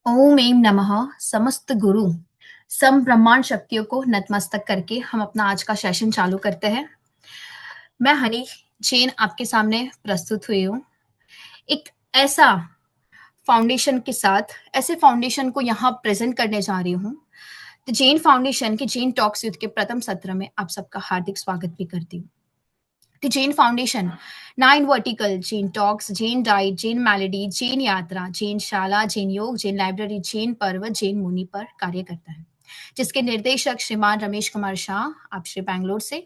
ओम ऐं नमः समस्त गुरु सम ब्रह्मांड शक्तियों को नतमस्तक करके हम अपना आज का सेशन चालू करते हैं। मैं हनी जैन आपके सामने प्रस्तुत हुई हूँ। एक ऐसा फाउंडेशन के साथ ऐसे फाउंडेशन को यहाँ प्रेजेंट करने जा रही हूँ। तो जैन फाउंडेशन के जैन टॉक्स युद्ध के प्रथम सत्र में आप सबका हार्दिक स्वागत भी करती हूँ। The Jain Foundation, 9 vertical, Jain Talks, Jain Diet, Jain Melody, Jain यात्रा, जैन शाला, जैन योग, जैन लाइब्रेरी, जैन पर्वत, जैन मुनि पर कार्य करता है, जिसके निर्देशक श्रीमान रमेश कुमार शाह, आप श्री बैंगलोर से।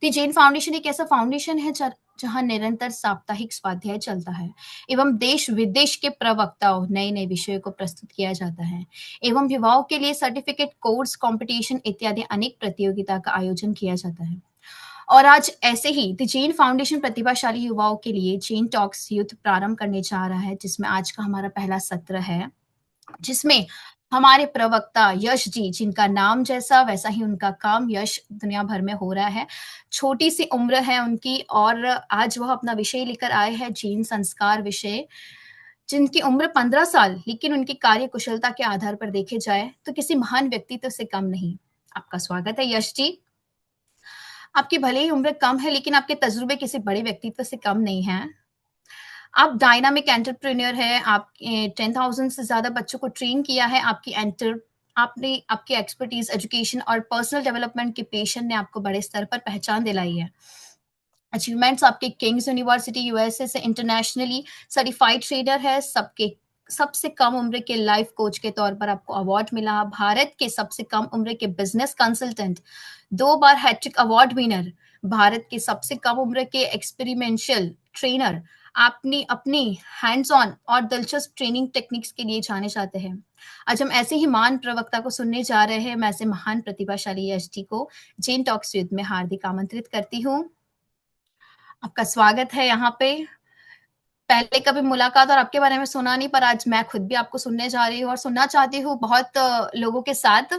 दी जैन फाउंडेशन एक ऐसा फाउंडेशन है जहां निरंतर साप्ताहिक स्वाध्याय चलता है एवं देश विदेश के प्रवक्ताओं नए नए विषयों को प्रस्तुत किया जाता है एवं युवाओं के लिए सर्टिफिकेट कोर्स कंपटीशन इत्यादि अनेक प्रतियोगिता का आयोजन किया जाता है। और आज ऐसे ही द जैन फाउंडेशन प्रतिभाशाली युवाओं के लिए जैन टॉक्स यूथ प्रारंभ करने जा रहा है, जिसमें आज का हमारा पहला सत्र है, जिसमें हमारे प्रवक्ता यश जी, जिनका नाम जैसा वैसा ही उनका काम, यश दुनिया भर में हो रहा है। छोटी सी उम्र है उनकी और आज वह अपना विषय लेकर आए हैं, जैन संस्कार विषय, जिनकी उम्र 15 साल, लेकिन उनकी कार्य कुशलता के आधार पर देखे जाए तो किसी महान व्यक्तित्व से कम नहीं। आपका स्वागत है यश जी। आपकी भले ही उम्र कम है, लेकिन आपके तजुर्बे किसी बड़े व्यक्तित्व से कम नहीं हैं। आप डायनामिक एंटरप्रेन्योर हैं, आप 10,000 से ज़्यादा बच्चों को ट्रेन किया है, आपने आपकी एक्सपर्टीज़, एजुकेशन और पर्सनल डेवलपमेंट के पैशन ने आपको बड़े स्तर पर पहचान दिलाई है। अचीवमेंट्स आपके किंग्स यूनिवर्सिटी यूएसए से इंटरनेशनली सर्टिफाइड ट्रेनर है, सबके सबसे कम उम्र के लाइफ कोच के तौर पर आपको अवार्ड मिला, भारत के सबसे कम उम्र के बिजनेस कंसल्टेंट, 2 बार हैट्रिक अवार्ड विनर, भारत के सबसे कम उम्र के एक्सपेरिमेंशियल ट्रेनर। आपने अपनी हैंड्स ऑन और दिलचस्प ट्रेनिंग टेक्निक्स के लिए जाने जाते हैं। आज हम ऐसे ही महान प्रवक्ता को सुनने जा रहे हैं। मैं ऐसे महान प्रतिभाशाली एसटी को जैन टॉक्स युद्ध में हार्दिक आमंत्रित करती हूँ। आपका स्वागत है यहाँ पे। पहले कभी मुलाकात और आपके बारे में सुना नहीं, पर आज मैं खुद भी आपको सुनने जा रही हूँ और सुनना चाहती हूँ बहुत लोगों के साथ।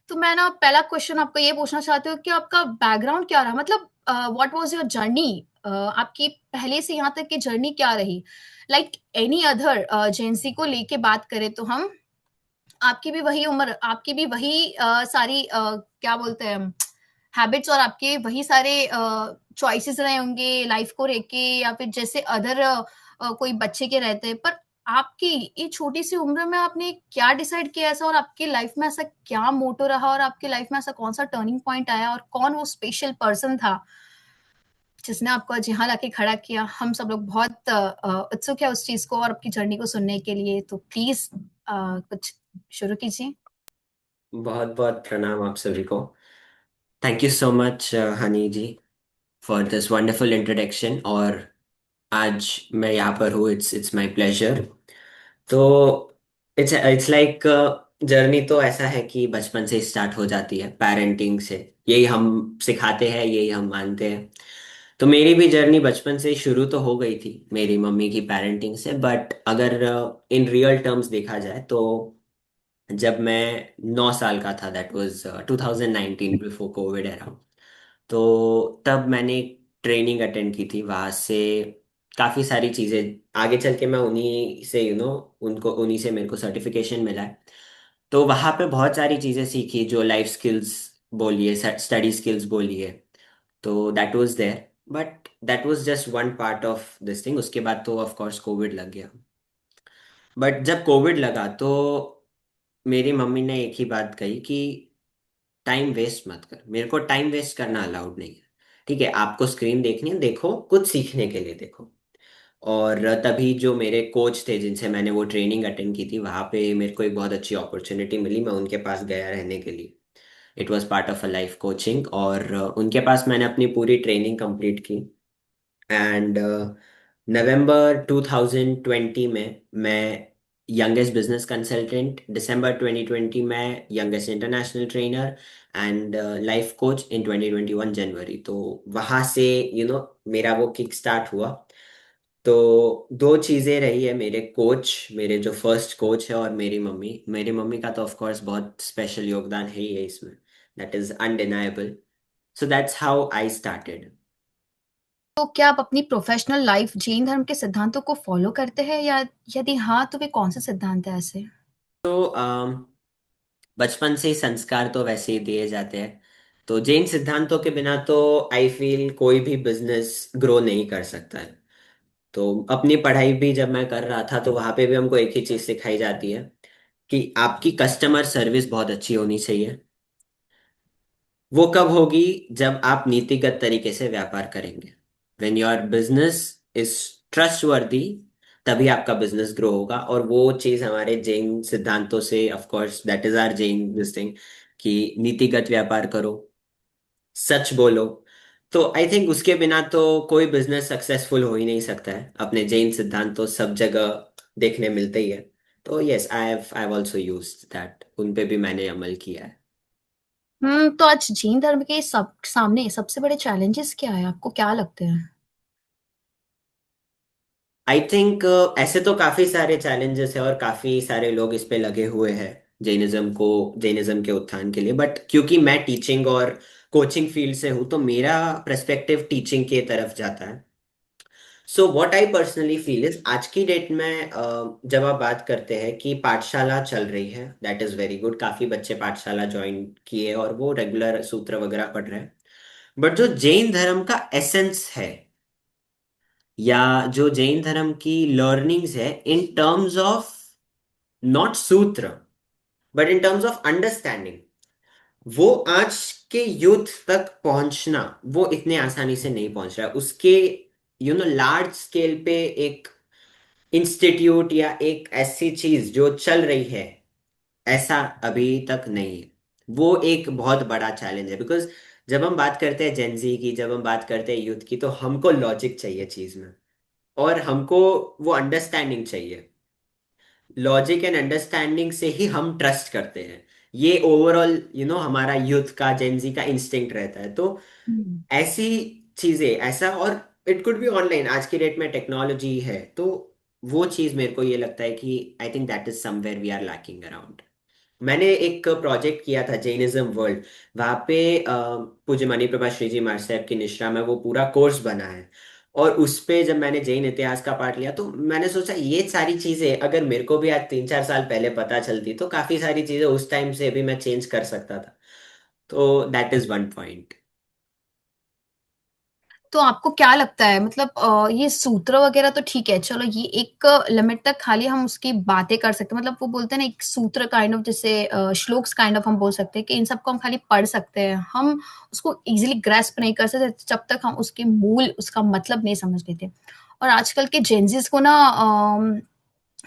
तो मैं ना पहला क्वेश्चन आपको ये पूछना चाहती हूँ कि आपका बैकग्राउंड क्या रहा? मतलब व्हाट वाज़ योर जर्नी? आपकी पहले से यहाँ तक की जर्नी क्या रही? लाइक एनी अदर जेन को लेके बात करें तो हम, आपकी भी वही उम्र, आपकी भी वही सारी क्या बोलते हैं हैबिट्स और आपके वही सारे चॉइसेस रहे होंगे लाइफ को लेके, या फिर जैसे अदर कोई बच्चे के रहते हैं, पर आपकी ये छोटी सी उम्र में आपने क्या डिसाइड किया ऐसा, और आपकी लाइफ में ऐसा क्या मोटो रहा, और आपकी लाइफ में ऐसा कौन सा टर्निंग पॉइंट आया, और कौन वो स्पेशल पर्सन था जिसने आपको आज यहाँ लाके खड़ा किया? हम सब लोग बहुत उत्सुक है उस चीज को और आपकी जर्नी को सुनने के लिए, तो प्लीज कुछ शुरू कीजिए। बहुत बहुत प्रणाम आप सभी को। Thank you so much Honey ji for this wonderful introduction. और आज मैं यहाँ पर हूँ, इट्स माय प्लेजर। तो इट्स इट्स लाइक जर्नी तो ऐसा है कि बचपन से ही स्टार्ट हो जाती है, पेरेंटिंग से। यही हम सिखाते हैं, यही हम मानते हैं। तो मेरी भी जर्नी बचपन से ही शुरू तो हो गई थी मेरी मम्मी की पेरेंटिंग से, बट अगर इन रियल टर्म्स देखा जाए तो जब मैं 9 साल का था, that was 2019, before Covid era. तो तब मैंने ट्रेनिंग अटेंड की थी वहाँ से। काफ़ी सारी चीज़ें आगे चल के मैं उन्हीं से उनको उन्हीं से मेरे को सर्टिफिकेशन मिला है। तो वहाँ पे बहुत सारी चीज़ें सीखी, जो लाइफ स्किल्स बोलिए, स्टडी स्किल्स बोलिए। तो that was there, but that was just one part of this thing. उसके बाद तो ऑफ कोर्स कोविड लग गया। बट जब कोविड लगा तो मेरी मम्मी ने एक ही बात कही कि टाइम वेस्ट मत कर। मेरे को टाइम वेस्ट करना अलाउड नहीं है। ठीक है, आपको स्क्रीन देखनी है, देखो, कुछ सीखने के लिए देखो। और तभी जो मेरे कोच थे जिनसे मैंने वो ट्रेनिंग अटेंड की थी, वहाँ पे मेरे को एक बहुत अच्छी अपॉर्चुनिटी मिली, मैं उनके पास गया रहने के लिए। It was part of a life coaching, और उनके पास मैंने अपनी पूरी ट्रेनिंग कंप्लीट की। एंड नवंबर 2020 में मैं यंगेस्ट बिजनेस कंसल्टेंट, दिसंबर 2020 में youngest international trainer, and life coach in 2021 जनवरी। तो वहाँ से मेरा वो किक स्टार्ट हुआ। तो दो चीज़ें रही है, मेरे कोच, मेरे जो फर्स्ट कोच है, और मेरी मम्मी का तो ऑफ कोर्स बहुत स्पेशल योगदान है ही है इसमें। That is undeniable. So that's how I started. तो क्या आप अपनी प्रोफेशनल लाइफ जैन धर्म के सिद्धांतों को फॉलो करते हैं, या यदि हाँ तो वे कौन से सिद्धांत है ऐसे? तो बचपन से ही संस्कार तो वैसे ही दिए जाते हैं। तो जैन सिद्धांतों के बिना तो आई फील कोई भी बिजनेस ग्रो नहीं कर सकता है। तो अपनी पढ़ाई भी जब मैं कर रहा था तो वहां पे भी हमको एक ही चीज सिखाई जाती है कि आपकी कस्टमर सर्विस बहुत अच्छी होनी चाहिए। वो कब होगी? जब आप नीतिगत तरीके से व्यापार करेंगे। When your business is trustworthy, तभी आपका बिजनेस ग्रो होगा। और वो चीज हमारे जैन सिद्धांतों से, of course that is our Jain this thing, कि नीतिगत व्यापार करो, सच बोलो। तो आई थिंक उसके बिना तो कोई बिजनेस सक्सेसफुल हो ही नहीं सकता है। अपने जैन सिद्धांत तो सब जगह देखने मिलते ही है। तो yes, I have also used that, उन पे भी मैंने अमल किया है। तो आज जैन धर्म के सब सामने सबसे बड़े चैलेंजेस क्या है, आपको क्या लगते हैं? आई थिंक ऐसे तो काफी सारे चैलेंजेस है और काफी सारे लोग इस पे लगे हुए हैं जैनिज्म के उत्थान के लिए। बट क्योंकि मैं टीचिंग और कोचिंग फील्ड से हूँ तो मेरा पर्सपेक्टिव टीचिंग के तरफ जाता है। So what I personally feel is, आज की डेट में जब आप बात करते हैं कि पाठशाला चल रही है, दैट इज वेरी गुड। काफी बच्चे पाठशाला ज्वाइन किए और वो रेगुलर सूत्र वगैरह पढ़ रहे हैं। बट जो जैन धर्म का एसेंस है, या जो जैन धर्म की लर्निंग्स है इन टर्म्स ऑफ नॉट सूत्र but in terms of understanding, वो आज के यूथ तक पहुंचना वो इतने आसानी से नहीं पहुंच रहा है। उसके लार्ज स्केल पे एक इंस्टीट्यूट या एक ऐसी चीज जो चल रही है, ऐसा अभी तक नहीं है। वो एक बहुत बड़ा चैलेंज है। बिकॉज जब हम बात करते हैं जेंजी की, जब हम बात करते हैं यूथ की, तो हमको लॉजिक चाहिए चीज में, और हमको वो अंडरस्टैंडिंग चाहिए। लॉजिक एंड अंडरस्टैंडिंग से ही हम ट्रस्ट करते हैं। ये ओवरऑल हमारा यूथ का, जेंजी का इंस्टिंक्ट रहता है। तो हम्म। ऐसी चीजें, ऐसा, और इट कुड बी ऑनलाइन, आज की डेट में टेक्नोलॉजी है। तो वो चीज मेरे को ये लगता है कि I think that is somewhere we are lacking around. मैंने एक प्रोजेक्ट किया था जैनिज्म वर्ल्ड, वहाँ पे पूज्य मणि प्रभा श्री जी महाराज साहब की निष्ठा में वो पूरा कोर्स बना है। और उस पे जब मैंने जैन इतिहास का पाठ लिया तो मैंने सोचा ये सारी चीजें अगर मेरे को भी आज 3-4 साल पहले पता चलती तो काफी सारी चीजें उस टाइम से भी मैं चेंज कर सकता था। तो दैट इज वन पॉइंट। तो आपको क्या लगता है, मतलब ये सूत्र वगैरह तो ठीक है, चलो ये एक लिमिट तक खाली हम उसकी बातें कर सकते हैं, मतलब वो बोलते हैं ना एक सूत्र काइंड ऑफ, जैसे श्लोक्स काइंड ऑफ हम बोल सकते हैं कि इन सबको हम खाली पढ़ सकते हैं, हम उसको इजीली ग्रेस्प नहीं कर सकते जब तक हम उसके मूल, उसका मतलब नहीं समझ लेते। और आजकल के जेंजिस को ना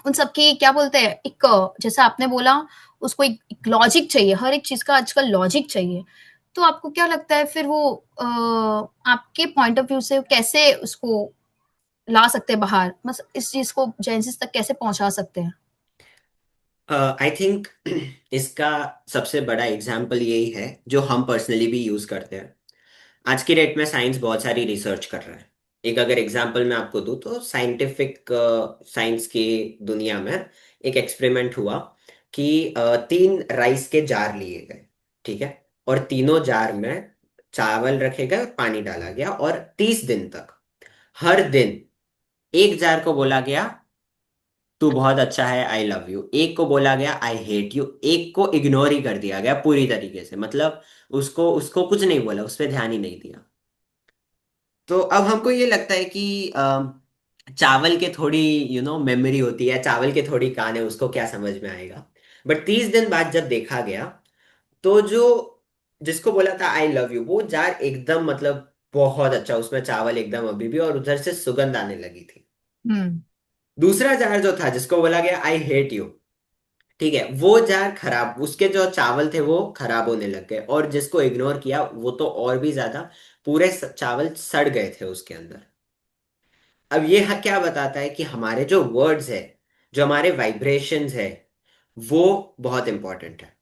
उन सबकी क्या बोलते हैं, एक जैसा आपने बोला, उसको एक लॉजिक चाहिए, हर एक चीज का आजकल लॉजिक चाहिए। तो आपको क्या लगता है फिर वो आपके पॉइंट ऑफ व्यू से कैसे उसको ला सकते हैं बाहर, मतलब इस चीज को जेंसिस तक कैसे पहुंचा सकते हैं? आई थिंक इसका सबसे बड़ा एग्जाम्पल यही है जो हम पर्सनली भी यूज करते हैं। आज की डेट में साइंस बहुत सारी रिसर्च कर रहा है। एक अगर एग्जांपल मैं आपको दूं तो साइंटिफिक साइंस की दुनिया में एक एक्सपेरिमेंट हुआ कि 3 राइस के जार लिए गए, ठीक है। और तीनों जार में चावल रखे गए और पानी डाला गया, और 30 दिन तक हर दिन एक जार को बोला गया तू बहुत अच्छा है, आई लव यू। एक को बोला गया आई हेट यू। एक को इग्नोर ही कर दिया गया पूरी तरीके से, मतलब उसको उसको कुछ नहीं बोला, उस पर ध्यान ही नहीं दिया। तो अब हमको ये लगता है कि चावल के थोड़ी मेमोरी होती है, चावल के थोड़ी कान है, उसको क्या समझ में आएगा। बट 30 दिन बाद जब देखा गया तो जो जिसको बोला था आई लव यू, वो जार एकदम, मतलब बहुत अच्छा, उसमें चावल एकदम अभी भी, और उधर से सुगंध आने लगी थी। हम्म। दूसरा जार जो था जिसको बोला गया आई हेट यू, ठीक है, वो जार खराब, उसके जो चावल थे वो खराब होने लग गए। और जिसको इग्नोर किया वो तो और भी ज्यादा, पूरे चावल सड़ गए थे उसके अंदर। अब ये क्या बताता है कि हमारे जो वर्ड्स है, जो हमारे वाइब्रेशंस है, वो बहुत इंपॉर्टेंट है।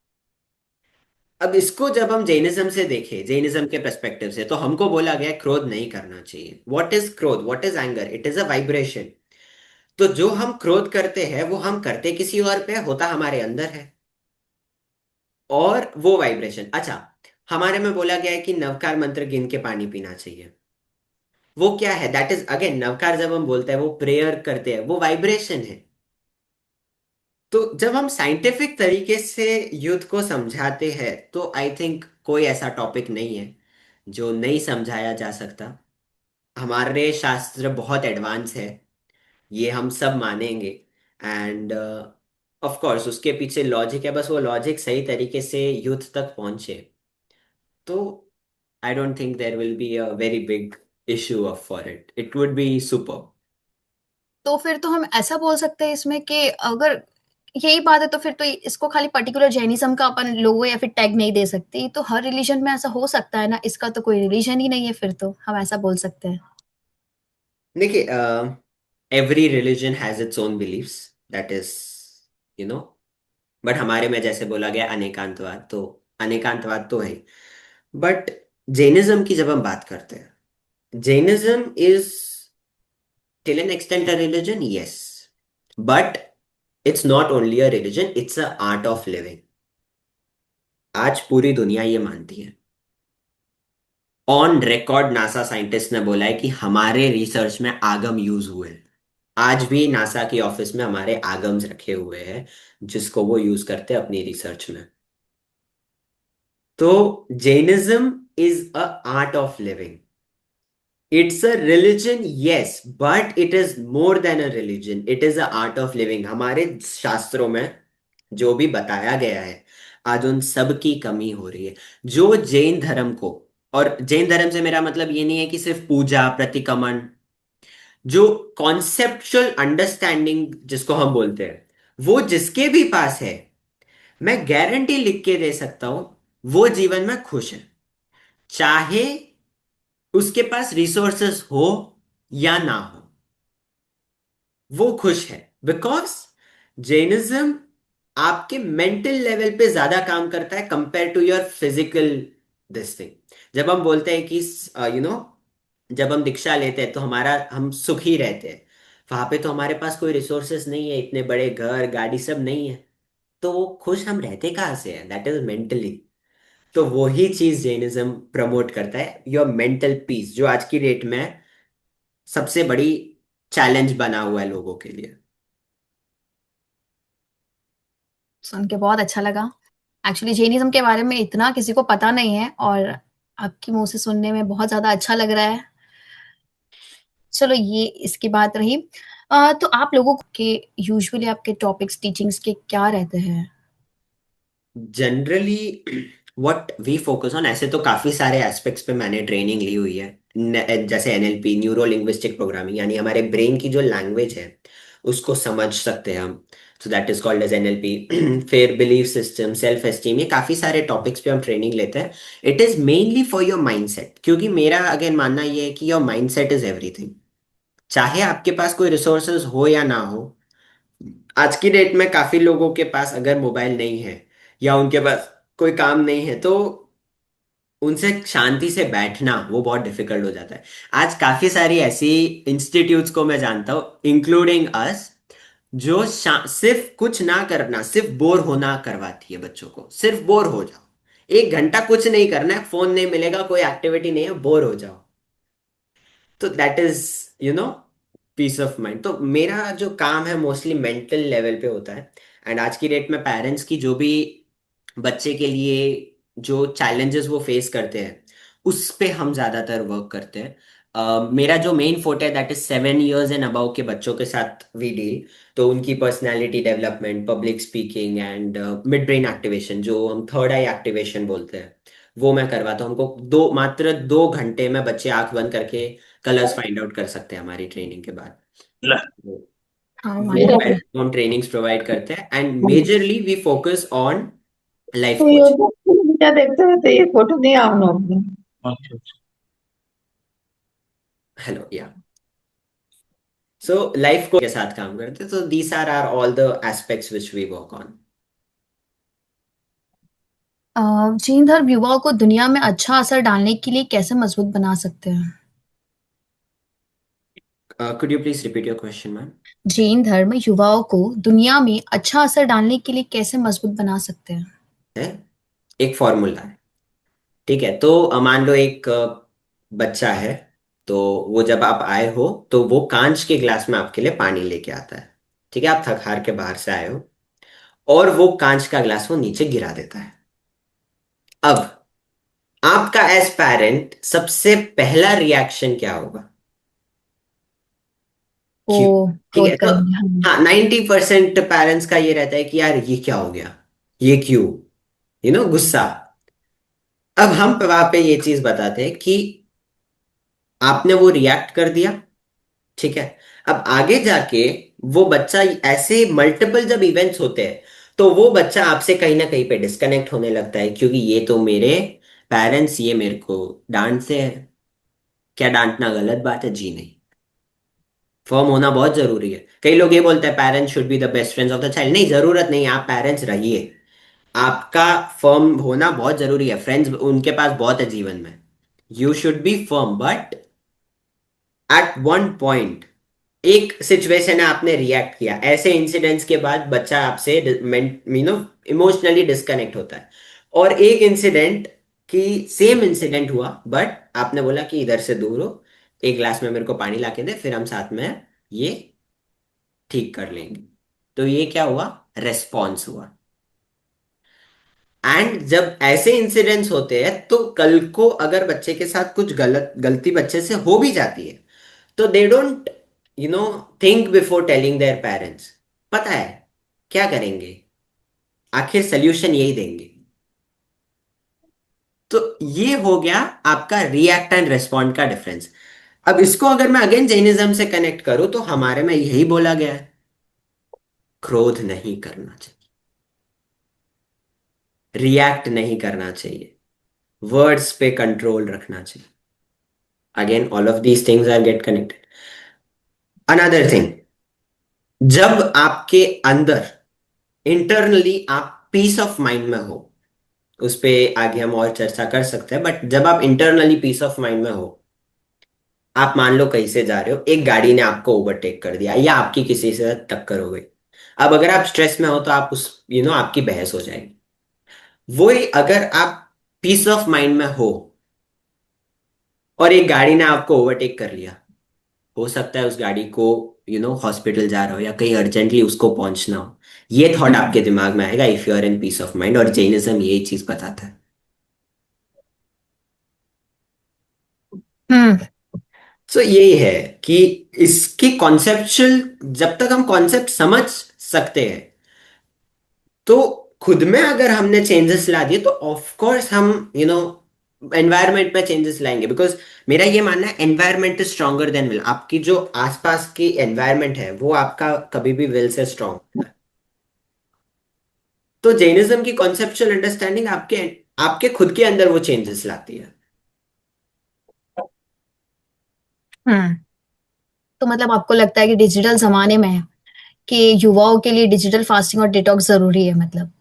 अब इसको जब हम जैनिज्म से देखें, जैनिज्म के पर्सपेक्टिव से, तो हमको बोला गया है, क्रोध नहीं करना चाहिए। व्हाट इज क्रोध, what is anger? It is a vibration. तो जो हम क्रोध करते हैं वो हम करते किसी और पे, होता हमारे अंदर है। और वो वाइब्रेशन, अच्छा, हमारे में बोला गया है कि नवकार मंत्र गिन के पानी पीना चाहिए। वो क्या है, दैट इज अगेन नवकार जब हम बोलते हैं वो प्रेयर करते हैं, वो वाइब्रेशन है। तो जब हम साइंटिफिक तरीके से युद्ध को समझाते हैं तो आई थिंक कोई ऐसा टॉपिक नहीं है जो नहीं समझाया जा सकता। हमारे शास्त्र बहुत एडवांस है, ये हम सब मानेंगे। एंड ऑफ कोर्स उसके पीछे लॉजिक है, बस वो लॉजिक सही तरीके से युद्ध तक पहुंचे तो I don't think there will be a very big issue of for it, it would be super. तो फिर तो हम ऐसा बोल सकते हैं इसमें कि अगर यही बात है तो फिर तो इसको खाली पर्टिकुलर जैनिज्म का अपन लोगो या फिर टैग नहीं दे सकते, तो हर रिलीजन में ऐसा हो सकता है ना, इसका तो कोई रिलीजन ही नहीं है, फिर तो हम ऐसा बोल सकते हैं। देखिए, every religion has its own believes, that is you know, but हमारे में जैसे बोला गया अनेकांतवाद, तो अनेकांतवाद तो है। बट जैनिज्म की जब हम बात करते हैं, Jainism is till an extent a religion, yes, but it's not only a religion, it's a art of living. आज पूरी दुनिया ये मानती है। ऑन रिकॉर्ड नासा साइंटिस्ट ने बोला है कि हमारे रिसर्च में आगम यूज हुए हैं। आज भी नासा के ऑफिस में हमारे आगम्स रखे हुए हैं जिसको वो यूज करते हैं अपनी रिसर्च में। तो Jainism is a art of living. It's a religion yes, but it is more than a religion, it is a art of living. हमारे शास्त्रों में जो भी बताया गया है, आज उन सब की कमी हो रही है। जो जैन धर्म को, और जैन धर्म से मेरा मतलब ये नहीं है कि सिर्फ पूजा प्रतिक्रमण, जो कॉन्सेप्चुअल अंडरस्टैंडिंग जिसको हम बोलते हैं, वो जिसके भी पास है, मैं गारंटी लिख के दे सकता हूं, वो जीवन में खुश है। चाहे उसके पास रिसोर्सेस हो या ना हो, वो खुश है। बिकॉज जैनिज्म आपके मेंटल लेवल पे ज्यादा काम करता है compare to your physical this thing. जब हम बोलते हैं कि जब हम दीक्षा लेते हैं तो हमारा हम सुखी रहते हैं, वहां पे तो हमारे पास कोई रिसोर्सेस नहीं है, इतने बड़े घर गाड़ी सब नहीं है, तो वो खुश हम रहते कहाँ से हैं, दैट इज मेंटली। तो वही चीज जैनिज्म प्रमोट करता है, योर मेंटल पीस, जो आज की डेट में सबसे बड़ी चैलेंज बना हुआ है लोगों के लिए। सुन के बहुत अच्छा लगा। एक्चुअली जैनिज्म के बारे में इतना किसी को पता नहीं है, और आपके मुंह से सुनने में बहुत ज्यादा अच्छा लग रहा है। चलो ये इसकी बात रही। तो आप लोगों के यूजुअली आपके टॉपिक्स टीचिंग्स के क्या रहते हैं? Generally what we focus on, ऐसे तो काफी सारे एस्पेक्ट्स पे मैंने ट्रेनिंग ली हुई है। जैसे एनएलपी, न्यूरो लिंग्विस्टिक प्रोग्रामिंग, यानी हमारे ब्रेन की जो लैंग्वेज है उसको समझ सकते हैं हम, so that is called as NLP. फिर बिलीफ सिस्टम, सेल्फ एस्टीम, ये काफी सारे टॉपिक्स पे हम ट्रेनिंग लेते हैं। It is mainly for your mindset, क्योंकि मेरा अगेन मानना ये है कि योर माइंडसेट इज एवरीथिंग। चाहे आपके पास कोई रिसोर्सेज हो या ना हो, आज की डेट में काफी लोगों के पास अगर मोबाइल नहीं है या उनके पास कोई काम नहीं है, तो उनसे शांति से बैठना वो बहुत डिफिकल्ट हो जाता है। आज काफी सारी ऐसी इंस्टीट्यूट्स को मैं जानता हूँ, इंक्लूडिंग अस, जो सिर्फ कुछ ना करना, सिर्फ बोर होना करवाती है बच्चों को। सिर्फ बोर हो जाओ, 1 घंटा कुछ नहीं करना है, फोन नहीं मिलेगा, कोई एक्टिविटी नहीं है, बोर हो जाओ। तो that is you know peace of mind. तो मेरा जो काम है मोस्टली मेंटल लेवल पे होता है। एंड आज की डेट में पेरेंट्स की जो भी बच्चे के लिए जो चैलेंजेस वो फेस करते हैं, उस पे हम ज्यादातर वर्क करते हैं। मेरा जो मेन फोर्ट है that is 7 years and above के बच्चों के साथ वी डील। तो उनकी personality development, public speaking and mid brain activation, जो हम थर्ड आई एक्टिवेशन बोलते हैं, वो मैं करवाता हूँ उनको। मात्र 2 घंटे में बच्चे आंख बंद करके कलर्स फाइंड आउट कर सकते हैं हमारी ट्रेनिंग के बाद। तो हाँ, वो वंडरफुल। हम ट्रेनिंग्स प्रोवाइड करते हैं and majorly we focus on life तो कोच। यूट्यूब पे क्या देखते रहते, ये फोटो नहीं आपने अपनी? अच्छा अच्छा। हेलो या, सो लाइफ कोच के साथ काम करते हैं। तो these are are all the aspects which we work on. Jain धर्म युवाओं को दुनिया में अच्छा असर डालने के लिए कैसे मजबूत बना सकते हैं? Could you please repeat your question ma'am? Jain धर्म युवाओं को दुनिया में अच्छा असर डालने के लिए कैसे मजबूत बना सकते हैं? है, एक फॉर्मूला है। ठीक है, तो मान लो एक बच्चा है, तो वो जब आप आए हो तो वो कांच के ग्लास में आपके लिए पानी लेके आता है। ठीक है, आप थक हार के बाहर से आए हो और वो कांच का ग्लास वो नीचे गिरा देता है। अब आपका एज पेरेंट सबसे पहला रिएक्शन क्या होगा? वो क्यों? ठीक है, क्रोध तो करेंगे हम। हाँ, 90% पेरेंट्स का ये रहता है कि यार ये क्या हो गया, ये क्यों, गुस्सा। अब हम वहां पे ये चीज बताते हैं कि आपने वो रिएक्ट कर दिया। ठीक है, अब आगे जाके वो बच्चा ऐसे मल्टीपल जब इवेंट्स होते हैं तो वो बच्चा आपसे कहीं ना कहीं पे डिस्कनेक्ट होने लगता है, क्योंकि ये तो मेरे पेरेंट्स ये मेरे को डांटते हैं। क्या डांटना गलत बात है? जी नहीं। फर्म होना बहुत जरूरी है। कई लोग ये बोलते हैं parents should be the best friends of the child. नहीं, जरूरत नहीं, आप पेरेंट्स रहिए। आपका फर्म होना बहुत जरूरी है। फ्रेंड्स उनके पास बहुत है जीवन में। You should be firm, but at one point एक सिचुएशन है, आपने रिएक्ट किया, ऐसे इंसिडेंट्स के बाद बच्चा आपसे इमोशनली डिस्कनेक्ट होता है। और एक इंसिडेंट की सेम इंसिडेंट हुआ, बट आपने बोला कि इधर से दूर हो, एक ग्लास में मेरे को पानी ला के दे, फिर हम साथ में ये ठीक कर लेंगे। तो ये क्या हुआ? रेस्पॉन्स हुआ। एंड जब ऐसे इंसिडेंट्स होते हैं तो कल को अगर बच्चे के साथ कुछ गलती बच्चे से हो भी जाती है तो they don't think before telling their parents. पता है क्या करेंगे? आखिर सोल्यूशन यही देंगे। तो ये हो गया आपका रिएक्ट एंड रेस्पॉन्ड का डिफरेंस। अब इसको अगर मैं अगेन जैनिज्म से कनेक्ट करूं तो हमारे में यही बोला गया है, क्रोध नहीं करना चाहिए, रिएक्ट नहीं करना चाहिए, वर्ड्स पे कंट्रोल रखना चाहिए। Again all of these things are get connected. Another thing, जब आपके अंदर इंटरनली आप पीस ऑफ माइंड में हो, उस पे आगे हम और चर्चा कर सकते हैं, बट जब आप इंटरनली पीस ऑफ माइंड में हो, आप मान लो कहीं से जा रहे हो, एक गाड़ी ने आपको ओवरटेक कर दिया या आपकी किसी से टक्कर हो गई। अब अगर आप स्ट्रेस में हो तो आप उस आपकी बहस हो जाएगी। वही अगर आप पीस ऑफ माइंड में हो और एक गाड़ी ने आपको ओवरटेक कर लिया, हो सकता है उस गाड़ी को हॉस्पिटल जा रहा हो या कहीं अर्जेंटली उसको पहुंचना हो, ये थॉट आपके दिमाग में आएगा if you are in peace of mind. और जैनिज्म यही चीज बताता है। हम्म। सो यही है कि इसकी कॉन्सेप्चुअल, जब तक हम कॉन्सेप्ट समझ सकते हैं तो खुद में अगर हमने चेंजेस ला दिए तो ऑफ कोर्स हम एनवायरनमेंट में चेंजेस लाएंगे। बिकॉज मेरा ये मानना है environment is stronger than will. आपकी जो आसपास की एनवायरनमेंट है वो आपका कभी भी विल से स्ट्रॉन्ग है। तो जैनिज्म की कॉन्सेप्चुअल अंडरस्टैंडिंग आपके आपके खुद के अंदर वो चेंजेस लाती है। हम्म। तो मतलब आपको लगता है कि डिजिटल जमाने में कि युवाओं के लिए डिजिटल फास्टिंग और डिटॉक्स जरूरी है मतलब?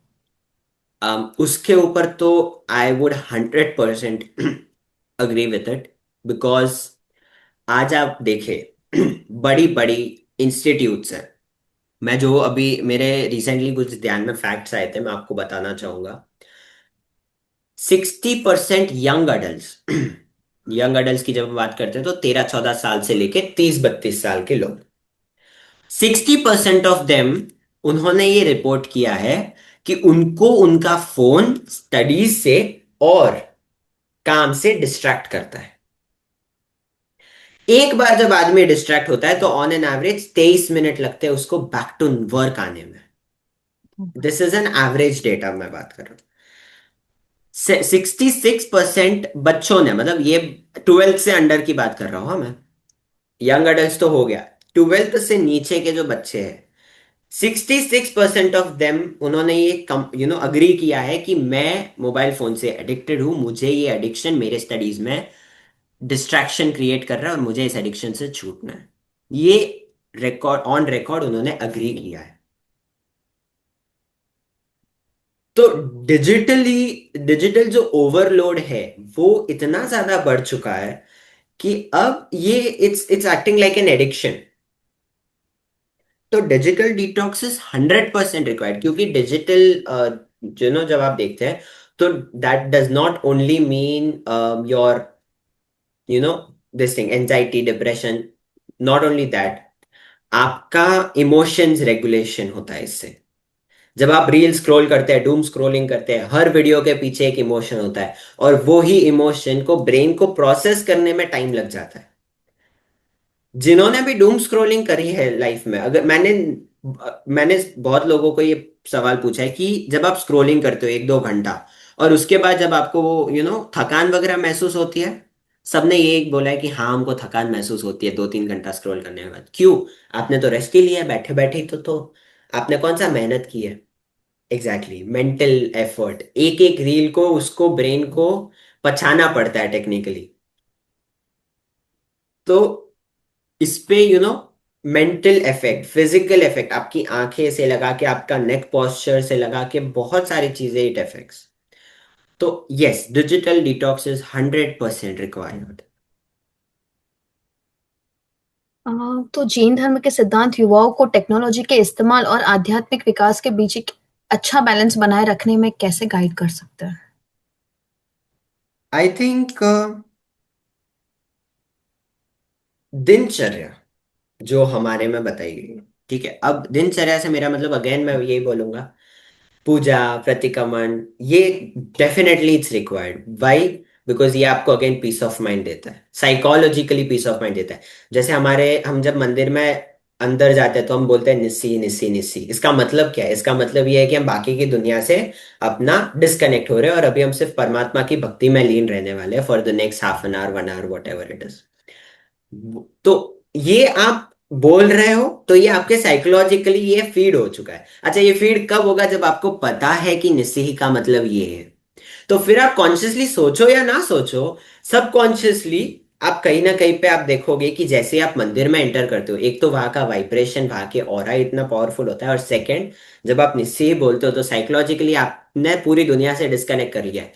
उसके ऊपर तो I would 100% agree with it. Because आज आप देखें बड़ी बड़ी इंस्टीट्यूट्स हैं। मैं जो अभी मेरे रिसेंटली कुछ ध्यान में फैक्ट्स आए थे, मैं आपको बताना चाहूंगा। 60% यंग अडल्ट यंग अडल्ट की जब हम बात करते हैं तो 13-14 साल से लेके 30-32 साल के लोग, 60% ऑफ देम, उन्होंने ये रिपोर्ट किया है कि उनको उनका फोन स्टडीज से और काम से डिस्ट्रैक्ट करता है। एक बार जब आदमी डिस्ट्रैक्ट होता है तो ऑन एन एवरेज 23 मिनट लगते हैं उसको बैक टू वर्क आने में। This is an average data मैं बात कर रहा हूँ। 66% बच्चों ने, मतलब ये 12th से अंडर की बात कर रहा हूं मैं, यंग अडल्ट तो हो गया, 12th से नीचे के जो बच्चे हैं, 66% ऑफ देम, उन्होंने ये कम अग्री किया है कि मैं मोबाइल फोन से एडिक्टेड हूं, मुझे ये एडिक्शन मेरे स्टडीज में डिस्ट्रैक्शन क्रिएट कर रहा है और मुझे इस एडिक्शन से छूटना है। ये रिकॉर्ड ऑन रिकॉर्ड उन्होंने अग्री किया है। तो डिजिटल जो ओवरलोड है वो इतना ज्यादा बढ़ चुका है कि अब ये it's acting like an addiction. तो डिजिटल डिटॉक्स इज 100% रिक्वायर्ड, क्योंकि डिजिटल जब आप देखते हैं तो that does not only mean your this thing, anxiety, depression, not only that, आपका इमोशंस रेगुलेशन होता है इससे। जब आप रील स्क्रॉल करते हैं, डूम स्क्रॉलिंग करते हैं, हर वीडियो के पीछे एक इमोशन होता है, और वो ही इमोशन को ब्रेन को प्रोसेस करने में टाइम लग जाता है। जिन्होंने भी डूम स्क्रॉलिंग करी है लाइफ में, अगर मैंने मैंने बहुत लोगों को ये सवाल पूछा है कि जब आप स्क्रॉलिंग करते हो 1-2 घंटा, और उसके बाद जब आपको वो थकान वगैरह महसूस होती है, सबने ये एक बोला है कि हाँ हमको थकान महसूस होती है 2-3 घंटा स्क्रॉल करने के बाद। क्यों? आपने तो रेस्ट ही लिया है, बैठे बैठे ही तो आपने कौन सा मेहनत की है? एग्जैक्टली, मेंटल एफर्ट, एक एक रील को उसको ब्रेन को पछाना पड़ता है टेक्निकली। तो इस पे मेंटल इफेक्ट, फिजिकल इफेक्ट, आपकी आंखें से लगा के, आपका नेक पोस्चर से लगा के, बहुत सारी चीजें इट इफेक्ट्स। तो yes, digital detox is 100% required. Uh, तो जैन धर्म के सिद्धांत युवाओं को टेक्नोलॉजी के इस्तेमाल और आध्यात्मिक विकास के बीच एक अच्छा बैलेंस बनाए रखने में कैसे गाइड कर सकते हैं? आई थिंक दिनचर्या जो हमारे में बताई गई है, ठीक है, अब दिनचर्या से मेरा मतलब अगेन मैं यही बोलूंगा, पूजा, प्रतिक्रमण, ये definitely it's required. Why? Because ये आपको अगेन पीस ऑफ माइंड देता है, साइकोलॉजिकली पीस ऑफ माइंड देता है। जैसे हम जब मंदिर में अंदर जाते हैं तो हम बोलते हैं निस्सी निस्सी निस्सी। इसका मतलब क्या है? इसका मतलब ये है कि हम बाकी की दुनिया से अपना डिस्कनेक्ट हो रहे हैं, और अभी हम सिर्फ परमात्मा की भक्ति में लीन रहने वाले हैं for the next half an hour, 1 hour, whatever it is. तो ये आप बोल रहे हो तो ये आपके साइकोलॉजिकली ये फीड हो चुका है। अच्छा, ये फीड कब होगा? जब आपको पता है कि निस्सी का मतलब ये है। तो फिर आप कॉन्शियसली सोचो या ना सोचो, सबकॉन्शियसली आप कहीं ना कहीं पे आप देखोगे कि जैसे आप मंदिर में एंटर करते हो, एक तो वहां का वाइब्रेशन, वहां के ऑरा इतना पावरफुल होता है, और सेकंड, जब आप निस्सी बोलते हो तो साइकोलॉजिकली आपने पूरी दुनिया से डिस्कनेक्ट कर लिया है।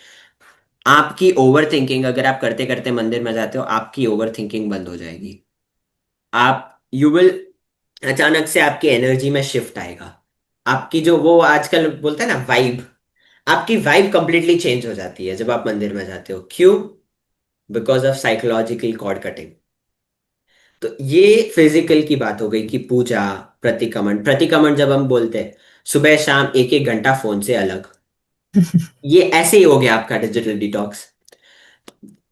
आपकी ओवर थिंकिंग, अगर आप करते करते मंदिर में जाते हो, आपकी ओवर थिंकिंग बंद हो जाएगी। आप यू विल, अचानक से आपकी एनर्जी में शिफ्ट आएगा। आपकी जो वो आजकल बोलते हैं ना वाइब, आपकी वाइब कंप्लीटली चेंज हो जाती है जब आप मंदिर में जाते हो। क्यों? Because of psychological cord cutting. तो ये फिजिकल की बात हो गई कि पूजा, प्रतिक्रमण। प्रतिक्रमण जब हम बोलते हैं, सुबह शाम 1-1 घंटा फोन से अलग, ये ऐसे ही हो गया आपका डिजिटल डिटॉक्स।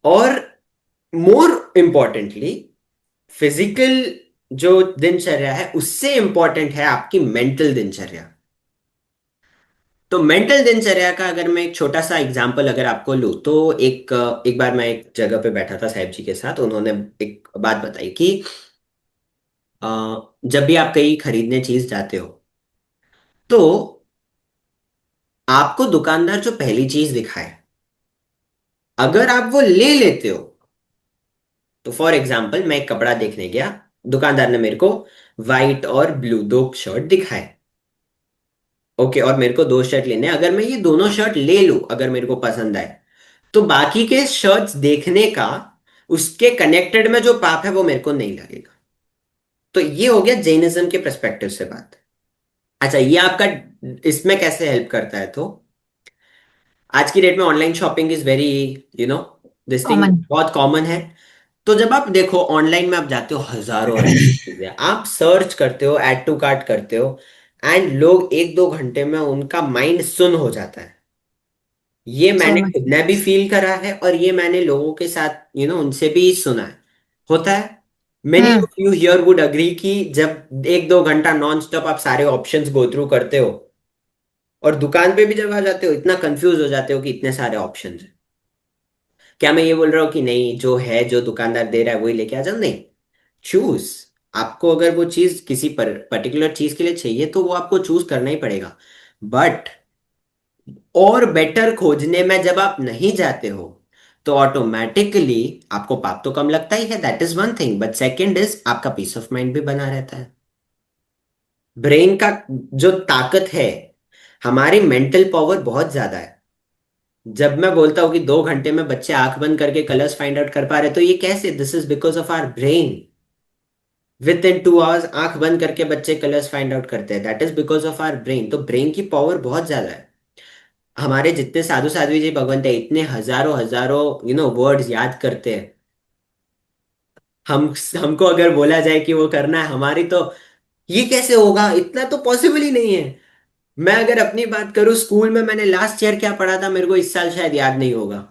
और मोर इम्पोर्टेंटली, फिजिकल जो दिनचर्या है उससे इंपॉर्टेंट है आपकी मेंटल दिनचर्या। तो मेंटल दिनचर्या का अगर मैं एक छोटा सा एग्जांपल अगर आपको लूँ, तो एक बार मैं एक जगह पे बैठा था साहिब जी के साथ, उन्होंने एक बात बताई कि अ, जब भी आप कहीं खरीदने चीज जाते हो, तो आपको दुकानदार जो पहली चीज दिखाए, अगर आप वो ले लेते हो, तो फॉर एग्जाम्पल मैं एक कपड़ा देखने गया, दुकानदार ने मेरे को व्हाइट और ब्लू 2 शर्ट दिखाए। ओके, और मेरे को 2 शर्ट लेने हैं। अगर मैं ये दोनों शर्ट ले लूं, अगर मेरे को पसंद आए, तो बाकी के शर्ट्स देखने का, उसके कनेक्टेड में जो पाप है वो मेरे को नहीं लगेगा। तो ये हो गया जैनिज्म के पर्सपेक्टिव से बात। अच्छा, ये आपका इसमें कैसे हेल्प करता है? तो आज की डेट में online shopping is very, you know this thing common. बहुत कॉमन है। तो जब आप देखो ऑनलाइन में, आप जाते हो, हजारों और हजारों चीजें आप सर्च करते हो, ऐड टू कार्ट करते हो, एंड लोग 1-2 घंटे में उनका माइंड सुन हो जाता है। ये मैंने सहमत। खुद ने भी फील करा है, और ये मैंने लोगों के साथ उनसे भी सुना है, होता है। Many hmm. Of you here would agree कि जब 1-2 घंटा नॉन स्टॉप आप सारे ऑप्शंस गो थ्रू करते हो, और दुकान पे भी जब आ जाते हो इतना कंफ्यूज हो जाते हो कि इतने सारे ऑप्शंस हैं। क्या मैं ये बोल रहा हूँ कि नहीं, जो है, जो दुकानदार दे रहा है वही लेके आ जाओ? नहीं, चूज। आपको अगर वो चीज किसी पर्टिकुलर चीज के लिए चाहिए, तो वो आपको चूज करना ही पड़ेगा। बट और बेटर खोजने में जब आप नहीं जाते हो, तो ऑटोमेटिकली आपको पाप तो कम लगता ही है, that is one thing, but second is आपका पीस ऑफ माइंड भी बना रहता है। ब्रेन का जो ताकत है, हमारी मेंटल पावर बहुत ज्यादा है। जब मैं बोलता हूँ कि 2 घंटे में बच्चे आंख बंद करके कलर्स फाइंड आउट कर पा रहे, तो ये कैसे? This is because of our brain. Within 2 hours आंख बंद करके बच्चे कलर्स फाइंड आउट करते हैं, that is because of our brain. तो ब्रेन की पावर बहुत ज्यादा है। हमारे जितने साधु साध्वी जी भगवंत है, इतने हजारों हजारों वर्ड्स याद करते हैं, हम हमको अगर बोला जाए कि वो करना है हमारी, तो ये कैसे होगा, इतना तो पॉसिबल ही नहीं है। मैं अगर अपनी बात करूं, स्कूल में मैंने लास्ट ईयर क्या पढ़ा था मेरे को इस साल शायद याद नहीं होगा,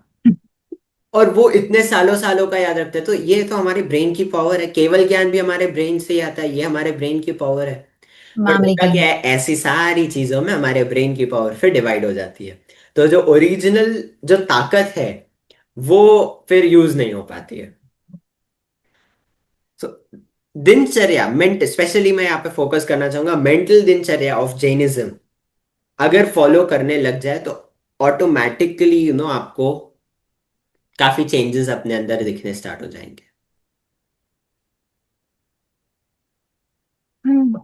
और वो इतने सालों सालों का याद रखते हैं। तो ये तो हमारे ब्रेन की पावर है, केवल ज्ञान भी हमारे ब्रेन से ही आता है, ये हमारे ब्रेन की पावर है। बट मेमोरी होता गेन। क्या है, ऐसी सारी चीजों में हमारे ब्रेन की पावर फिर डिवाइड हो जाती है। तो जो ओरिजिनल जो ताकत है वो फिर यूज नहीं हो पाती है। सो दिनचर्या, मेंट स्पेशली मैं यहाँ पे फोकस करना चाहूंगा, मेंटल दिनचर्या ऑफ जैनिज्म अगर फॉलो करने लग जाए तो ऑटोमेटिकली आपको काफी चेंजेस अपने अंदर दिखने स्टार्ट हो जाएंगे। हम्म,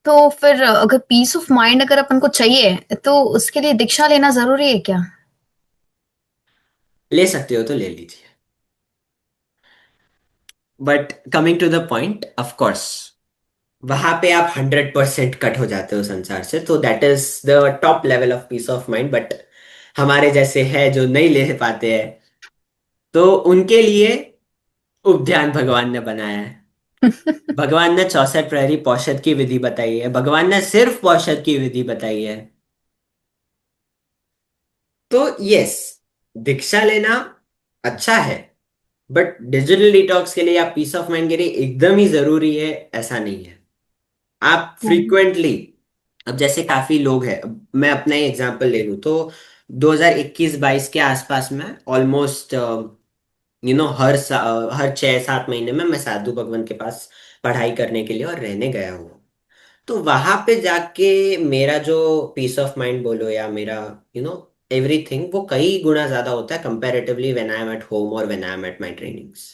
तो फिर अगर पीस ऑफ माइंड अगर अपन को चाहिए तो उसके लिए दीक्षा लेना जरूरी है क्या? ले सकते हो तो ले लीजिए, but coming to the point, of course वहां पे आप 100% कट हो जाते हो संसार से, तो that is the top level of peace of mind. But हमारे जैसे है जो नहीं ले पाते हैं, तो उनके लिए उपध्यान भगवान ने बनाया है। भगवान ने 64 प्रहरी पौषध की विधि बताई है, भगवान ने सिर्फ पौषध की विधि बताई है। तो यस, दीक्षा लेना अच्छा है, बट डिजिटल डिटॉक्स के लिए या पीस ऑफ माइंड के लिए एकदम ही जरूरी है ऐसा नहीं है। आप फ्रीक्वेंटली, अब जैसे काफी लोग हैं, अब मैं अपना ही एग्जांपल ले लूं तो 2021-22 के आसपास में ऑलमोस्ट हर 6-7 महीने में मैं साधु भगवान के पास पढ़ाई करने के लिए और रहने गया हूँ। तो वहां पे जाके मेरा जो पीस ऑफ माइंड बोलो या मेरा यू नो एवरीथिंग, वो कई गुना ज्यादा होता है comparatively when I am at home और when I am at my trainings.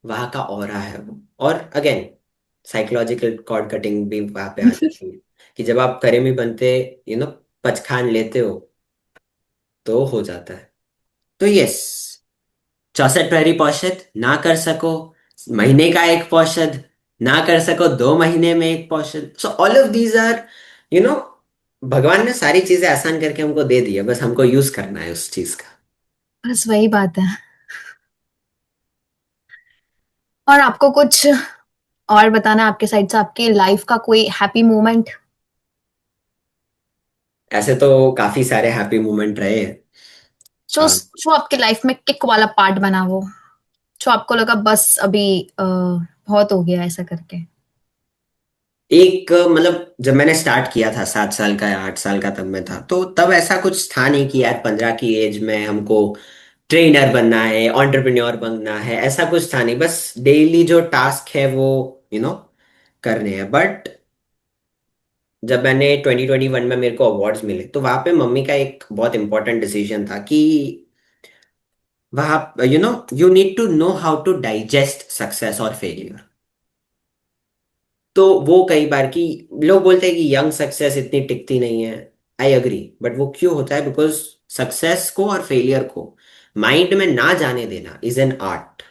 वहां का ऑरा है वो। और अगेन, साइकोलॉजिकल कॉर्ड कटिंग भी वहां पे आ जाती है कि जब आप करेमी बनते यू नो पचखान लेते हो तो हो जाता है। तो यस, 64 प्रहरी पौषध ना कर सको, महीने का एक पौषध ना कर सको, 2 महीने में एक पौषध, so all of these are you know भगवान ने सारी चीजें आसान करके हमको दे दी है, बस हमको यूज करना है उस चीज का। बस वही बात है। और आपको कुछ और बताना है आपके साइड से, आपके लाइफ का कोई हैप्पी मोमेंट ऐसे तो काफी सारे हैप्पी मोमेंट रहे हैं। जो जो आपके लाइफ में किक वाला पार्ट बना, वो जो आपको लगा बस अभी बहुत हो गया ऐसा करके? एक मतलब जब मैंने स्टार्ट किया था 7 साल का या 8 साल का, तब मैं था, तो तब ऐसा कुछ था नहीं कि यार 15 की एज में हमको ट्रेनर बनना है, एंटरप्रेन्योर बनना है, ऐसा कुछ था नहीं। बस डेली जो टास्क है वो यू नो करने हैं। बट जब मैंने 2021 में मेरे को अवार्ड्स मिले, तो वहां पे मम्मी का एक बहुत इंपॉर्टेंट डिसीजन था कि वहां you need to know how to digest success और फेलियर। तो वो कई बार की लोग बोलते हैं कि यंग सक्सेस इतनी टिकती नहीं है, आई अग्री, बट वो क्यों होता है, बिकॉज सक्सेस को और फेलियर को माइंड में ना जाने देना इज एन आर्ट,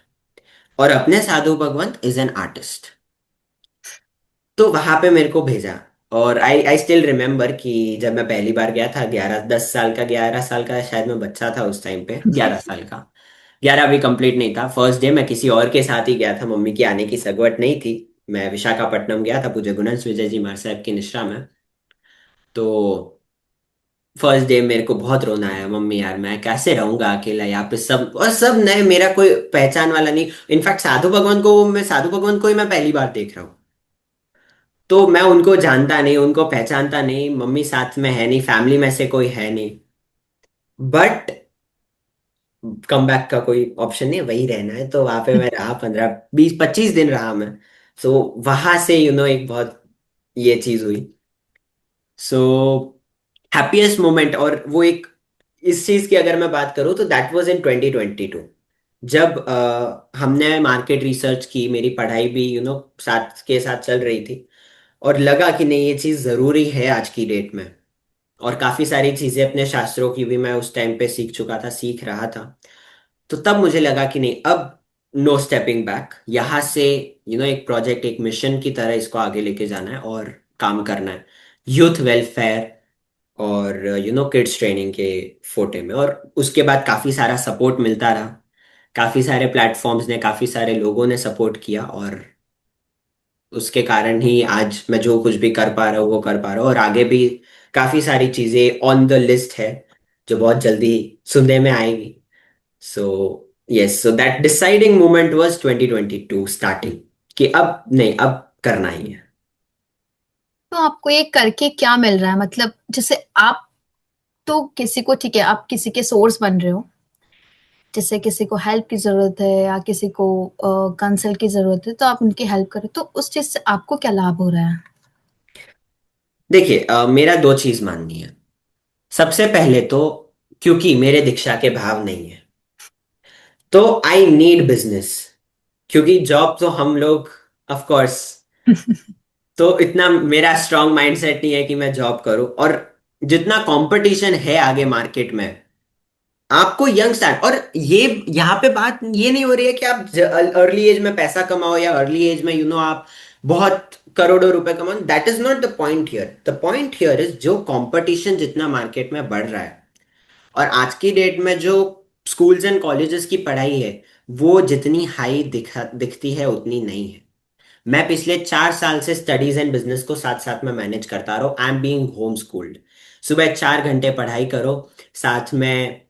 और अपने साधु भगवंत इज एन आर्टिस्ट। तो वहां पे मेरे को भेजा, और आई आई स्टिल रिमेम्बर कि जब मैं पहली बार गया था, 10 साल का, 11 साल का शायद मैं बच्चा था उस टाइम पे, 11 साल का, 11 अभी कंप्लीट नहीं था। फर्स्ट डे मैं किसी और के साथ ही गया था, मम्मी की आने की सगवट नहीं थी। मैं विशाखापट्टनम गया था पूज्य गुणन विजय जी महाराज साहब की निश्रा में। तो फर्स्ट डे मेरे को बहुत रोना आया, मम्मी यार मैं कैसे रहूंगा अकेला यहाँ पे, सब और सब नए, मेरा कोई पहचान वाला नहीं। इनफैक्ट साधु भगवान को ही मैं पहली बार देख रहा हूँ। तो मैं उनको जानता नहीं, उनको पहचानता नहीं, मम्मी साथ में है नहीं, फैमिली में से कोई है नहीं। बट कम बैक का कोई ऑप्शन नहीं है, वही रहना है। तो वहां पे मैं रहा, 15-20-25 दिन रहा मैं। सो वहां से एक बहुत ये चीज हुई। सो हैप्पीएस्ट मोमेंट, और वो एक इस चीज की अगर मैं बात करूँ तो दैट वाज इन 2022, जब हमने मार्केट रिसर्च की, मेरी पढ़ाई भी साथ के साथ चल रही थी, और लगा कि नहीं ये चीज जरूरी है आज की डेट में। और काफी सारी चीजें अपने शास्त्रों की भी मैं उस टाइम पे सीख चुका था, सीख रहा था। तो तब मुझे लगा कि नहीं, अब नो स्टेपिंग बैक, यहाँ से एक प्रोजेक्ट, एक मिशन की तरह इसको आगे लेके जाना है और काम करना है। यूथ वेलफेयर और किड्स ट्रेनिंग के फोटे में, और उसके बाद काफ़ी सारा सपोर्ट मिलता रहा। काफ़ी सारे प्लेटफॉर्म्स ने, काफ़ी सारे लोगों ने सपोर्ट किया, और उसके कारण ही आज मैं जो कुछ भी कर पा रहा हूँ वो कर पा रहा हूँ, और आगे भी काफ़ी सारी चीज़ें ऑन द लिस्ट है जो बहुत जल्दी सुनने में आएगी। So yes, so that deciding moment was 2022 starting, कि अब नहीं, अब करना ही है। तो आपको ये करके क्या मिल रहा है? मतलब जैसे आप तो किसी को, ठीक है, आप किसी के सोर्स बन रहे हो, जैसे किसी को हेल्प की ज़रूरत है या किसी को कंसल्ट की ज़रूरत है, तो आप उनकी हेल्प करो, तो उस चीज़ से आपको क्या लाभ हो रहा है? देखिए, मेरा दो चीज माननी है। सबसे पहले तो, क्योंकि मेरे दीक्षा के भाव नहीं है, तो आई नीड बिजनेस। क्योंकि जॉब तो हम लोग, ऑफ कोर्स, तो इतना मेरा स्ट्रांग माइंडसेट नहीं है कि मैं जॉब करूं। और जितना कंपटीशन है आगे मार्केट में, आपको यंग स्टार्ट, और ये यहाँ पे बात ये नहीं हो रही है कि आप अर्ली एज में पैसा कमाओ, या अर्ली एज में आप बहुत करोड़ों रुपए कमाओ। That is not the point here. The point here is, जो कंपटीशन जितना मार्केट में बढ़ रहा है, और आज की डेट में जो स्कूल्स एंड कॉलेजेस की पढ़ाई है, वो जितनी हाई दिखती है उतनी नहीं है। मैं पिछले 4 साल से स्टडीज एंड बिजनेस को साथ साथ में मैनेज करता रहा हूँ। I am being home schooled. सुबह 4 घंटे पढ़ाई करो, साथ में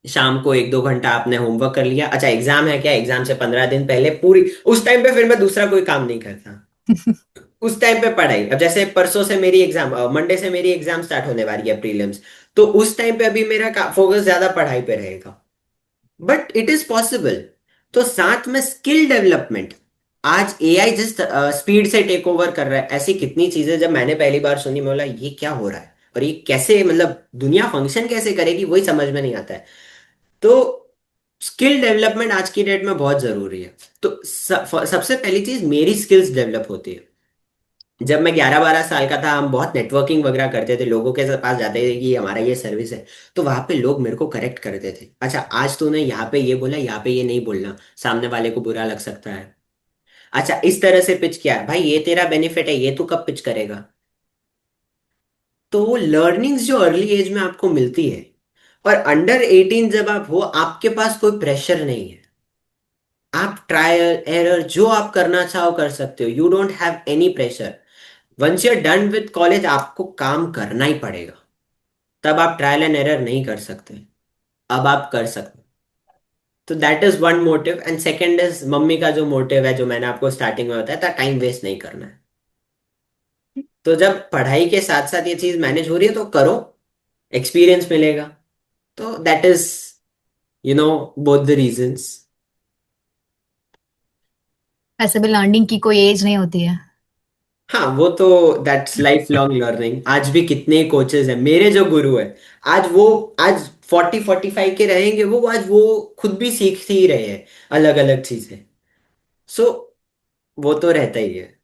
शाम को 1-2 घंटा आपने होमवर्क कर लिया। अच्छा, एग्जाम है क्या, एग्जाम से 15 दिन पहले पूरी, उस टाइम पे फिर मैं दूसरा कोई काम नहीं करता। उस टाइम पे पढ़ाई। अब जैसे परसों से मेरी एग्जाम, मंडे से मेरी एग्जाम स्टार्ट होने वाली है, प्रीलिम्स। तो उस टाइम पे अभी मेरा फोकस ज्यादा पढ़ाई पे रहेगा। But it is possible. तो साथ में स्किल डेवलपमेंट। आज एआई जिस स्पीड से टेक ओवर कर रहा है, ऐसी कितनी चीजें जब मैंने पहली बार सुनी, मैं बोला ये क्या हो रहा है, और ये कैसे, मतलब दुनिया फंक्शन कैसे करेगी, वही समझ में नहीं आता है। तो स्किल डेवलपमेंट आज की डेट में बहुत जरूरी है। तो सबसे पहली चीज, मेरी स्किल्स डेवलप होती है। जब मैं 11-12 साल का था, हम बहुत नेटवर्किंग वगैरह करते थे, लोगों के पास जाते थे कि हमारा ये सर्विस है। तो वहां पे लोग मेरे को करेक्ट करते थे, अच्छा आज तूने यहाँ पे ये बोला, यहाँ पे ये नहीं बोलना, सामने वाले को बुरा लग सकता है। अच्छा, इस तरह से पिच किया है भाई, ये तेरा बेनिफिट है, ये तू कब पिच करेगा। तो वो लर्निंग्स जो अर्ली एज में आपको मिलती है, और अंडर 18 जब आप हो, आपके पास कोई प्रेशर नहीं है। आप ट्रायल एरर जो आप करना चाहो कर सकते हो। You don't have any pressure. Once you are done with college, आपको काम करना ही पड़ेगा। तब आप ट्रायल एंड एरर नहीं कर सकते, अब आप कर सकते। तो that is one motive, and second is mummy का जो मोटिव है, जो मैंने आपको स्टार्टिंग में बताया था, टाइम वेस्ट नहीं करना है। तो जब पढ़ाई के साथ साथ ये चीज मैनेज हो रही है, तो करो, एक्सपीरियंस मिलेगा। तो that is both the reasons. वैसे भी लर्निंग की कोई एज नहीं होती है। हाँ, वो तो दैट्स लाइफ लॉन्ग लर्निंग। आज भी कितने कोचेस हैं मेरे जो गुरु है, आज 40-45 के रहेंगे, वो आज वो खुद भी सीखते ही रहे हैं अलग अलग चीजें। सो वो तो रहता ही है।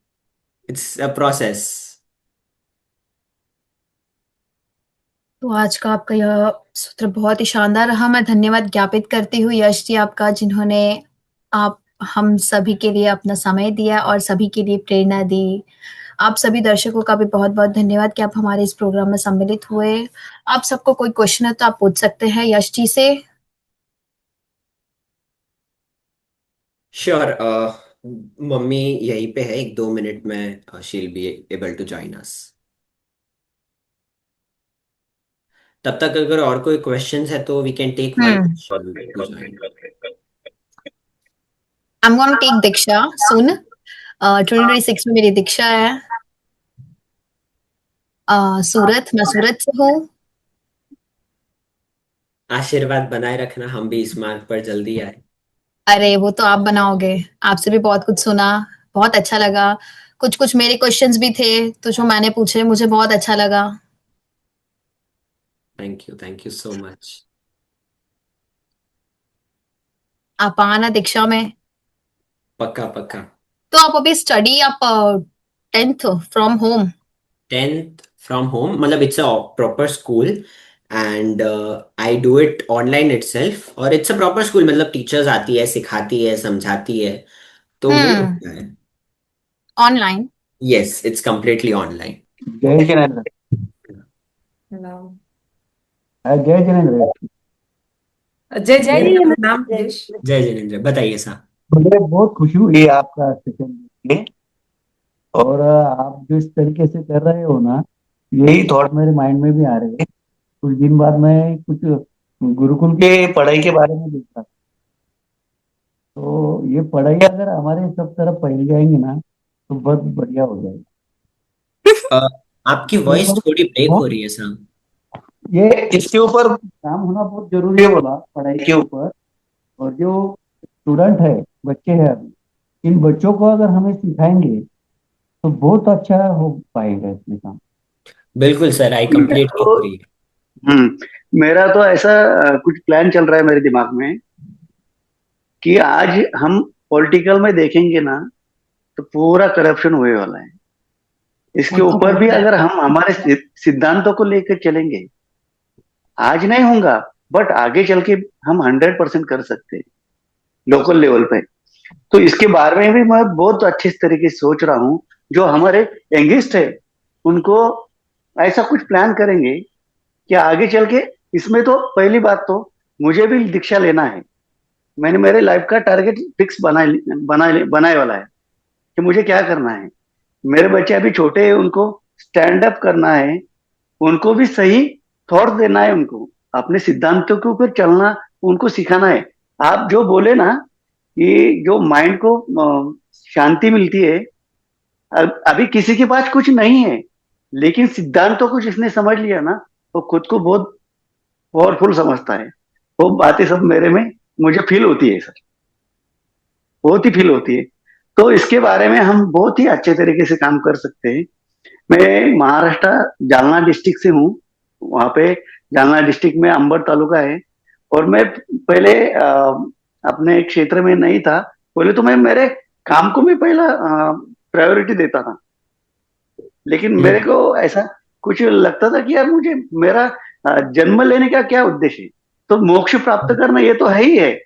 It's a process. तो आज का आपका यह सूत्र बहुत ही शानदार रहा। मैं धन्यवाद ज्ञापित करती हूँ यश जी आपका, जिन्होंने आप हम सभी के लिए अपना समय दिया और सभी के लिए प्रेरणा दी। आप सभी दर्शकों का भी बहुत-बहुत धन्यवाद कि आप हमारे इस प्रोग्राम में सम्मिलित हुए। आप सबको कोई क्वेश्चन है तो आप पूछ सकते हैं यश जी से। श्योर। मम्मी यहीं पे है, 1-2 मिनट में she will be able to join us. तब तक अगर और कोई क्वेश्चंस है तो we can take one hmm. Question to join. I am gonna take diksha soon. 2026 में मेरी दीक्षा है। सूरत, मैं सूरत से हूँ। आशीर्वाद बनाए रखना, हम भी इस मार्ग पर जल्दी आए। अरे वो तो आप बनाओगे। आपसे भी बहुत कुछ सुना, बहुत अच्छा लगा। कुछ कुछ मेरे क्वेश्चंस भी थे तो जो मैंने पूछे मुझे बहुत अच्छा लगा। Thank you so much. आप आना दीक्षा में। पक्का पक्का। तो आप अभी स्टडी, आप 10th from home? 10th from home, मतलब it's a proper school, and I do it online itself. और इट्स अ प्रॉपर स्कूल, मतलब टीचर्स आती है, सिखाती है, समझाती है, तो वो हम्म। होता है। Online. Yes, it's completely online. जय हिंद। हेलो। जय जिनेन्द्र। जय जय जिनेन्द्र, जिनेन्द्र। प्रणाम दिनेश। जय जिनेन्द्र, बताइए साहब। मुझे बहुत खुशी हुई आपका सेशन देख के। और आप जिस तरीके से कर रहे हो ना, यही थॉट मेरे माइंड में भी आ रहे हैं। कुछ दिन बाद मैं कुछ गुरुकुल के पढ़ाई के बारे में देख रहा था। तो ये पढ़ाई अगर हमारे सब तरफ फैल जाएंगे ना, तो बहुत बढ़िया हो जाएगा। अ, आपकी इसके वॉइस ऊपर थोड़ी ब्रेक हो रही है साहब। ये इसके ऊपर काम होना बहुत जरूरी है, बोला पढ़ाई के ऊपर। और जो स्टूडेंट है, बच्चे हैं अभी, इन बच्चों को अगर हमें सिखाएंगे तो बहुत अच्छा हो पाएगा इसमें काम। बिल्कुल सर, आई कंप्लीटली तो एग्री। मेरा तो ऐसा कुछ प्लान चल रहा है मेरे दिमाग में कि आज हम पॉलिटिकल में देखेंगे ना, तो पूरा करप्शन हुए वाला है। वो इसके तो ऊपर भी होता है। अगर हम हमारे सिद्धांतों को लेकर चलेंगे, आज नहीं होगा, बट आगे चल के हम 100% कर सकते हैं लोकल लेवल पे। तो इसके बारे में भी मैं बहुत अच्छे तरीके से सोच रहा हूँ। जो हमारे यंगेस्ट है, उनको ऐसा कुछ प्लान करेंगे कि आगे चल के इसमें तो पहली बात तो मुझे भी दीक्षा लेना है। मैंने मेरे लाइफ का टारगेट फिक्स बनाए वाला है कि मुझे क्या करना है। मेरे बच्चे अभी छोटे हैं, उनको स्टैंड अप करना है, उनको भी सही थॉट देना है, उनको अपने सिद्धांतों के ऊपर चलना, उनको सिखाना है। आप जो बोले ना, ये जो माइंड को शांति मिलती है। अभी किसी के पास कुछ नहीं है, लेकिन सिद्धांतों को जिसने समझ लिया ना, वो खुद को बहुत पावरफुल समझता है। वो बातें सब मेरे में मुझे फील होती है सर, बहुत ही फील होती है। तो इसके बारे में हम बहुत ही अच्छे तरीके से काम कर सकते हैं। मैं महाराष्ट्र जालना डिस्ट्रिक्ट से हूँ। वहाँ पे जालना डिस्ट्रिक्ट में अंबर तालुका है। और मैं पहले अपने क्षेत्र में नहीं था। पहले तो मैं मेरे काम को मैं पहला प्रायोरिटी देता था। लेकिन मेरे हम्म। को ऐसा कुछ लगता था कि यार मुझे मेरा जन्म लेने का क्या उद्देश्य है। तो मोक्ष प्राप्त करना ये तो है ही है,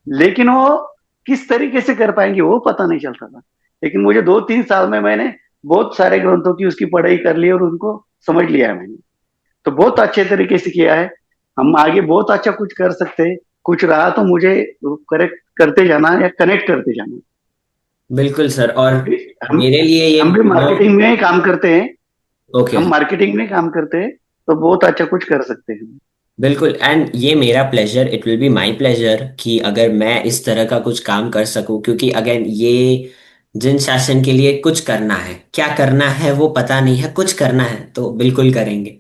लेकिन वो किस तरीके से कर पाएंगे वो पता नहीं चलता था। लेकिन मुझे 2-3 साल में मैंने बहुत सारे ग्रंथों की उसकी पढ़ाई कर ली और उनको समझ लिया है मैंने। तो बहुत अच्छे तरीके से किया है। हम आगे बहुत अच्छा कुछ कर सकते हैं। कुछ रहा तो मुझे करेक्ट करते जाना या कनेक्ट करते जाना। बिल्कुल सर। और हम मेरे लिए ये हम भी मार्केटिंग में काम करते हैं। ओके। हम मार्केटिंग में काम करते हैं, तो बहुत अच्छा कुछ कर सकते हैं। बिल्कुल, एंड ये मेरा pleasure, it will be my pleasure कि अगर मैं इस तरह का कुछ काम कर सकूं, क्योंकि अगेन ये जिन शासन के लिए कुछ करना है, क्या करना है वो पता नहीं है, कुछ करना है तो बिल्कुल करेंगे।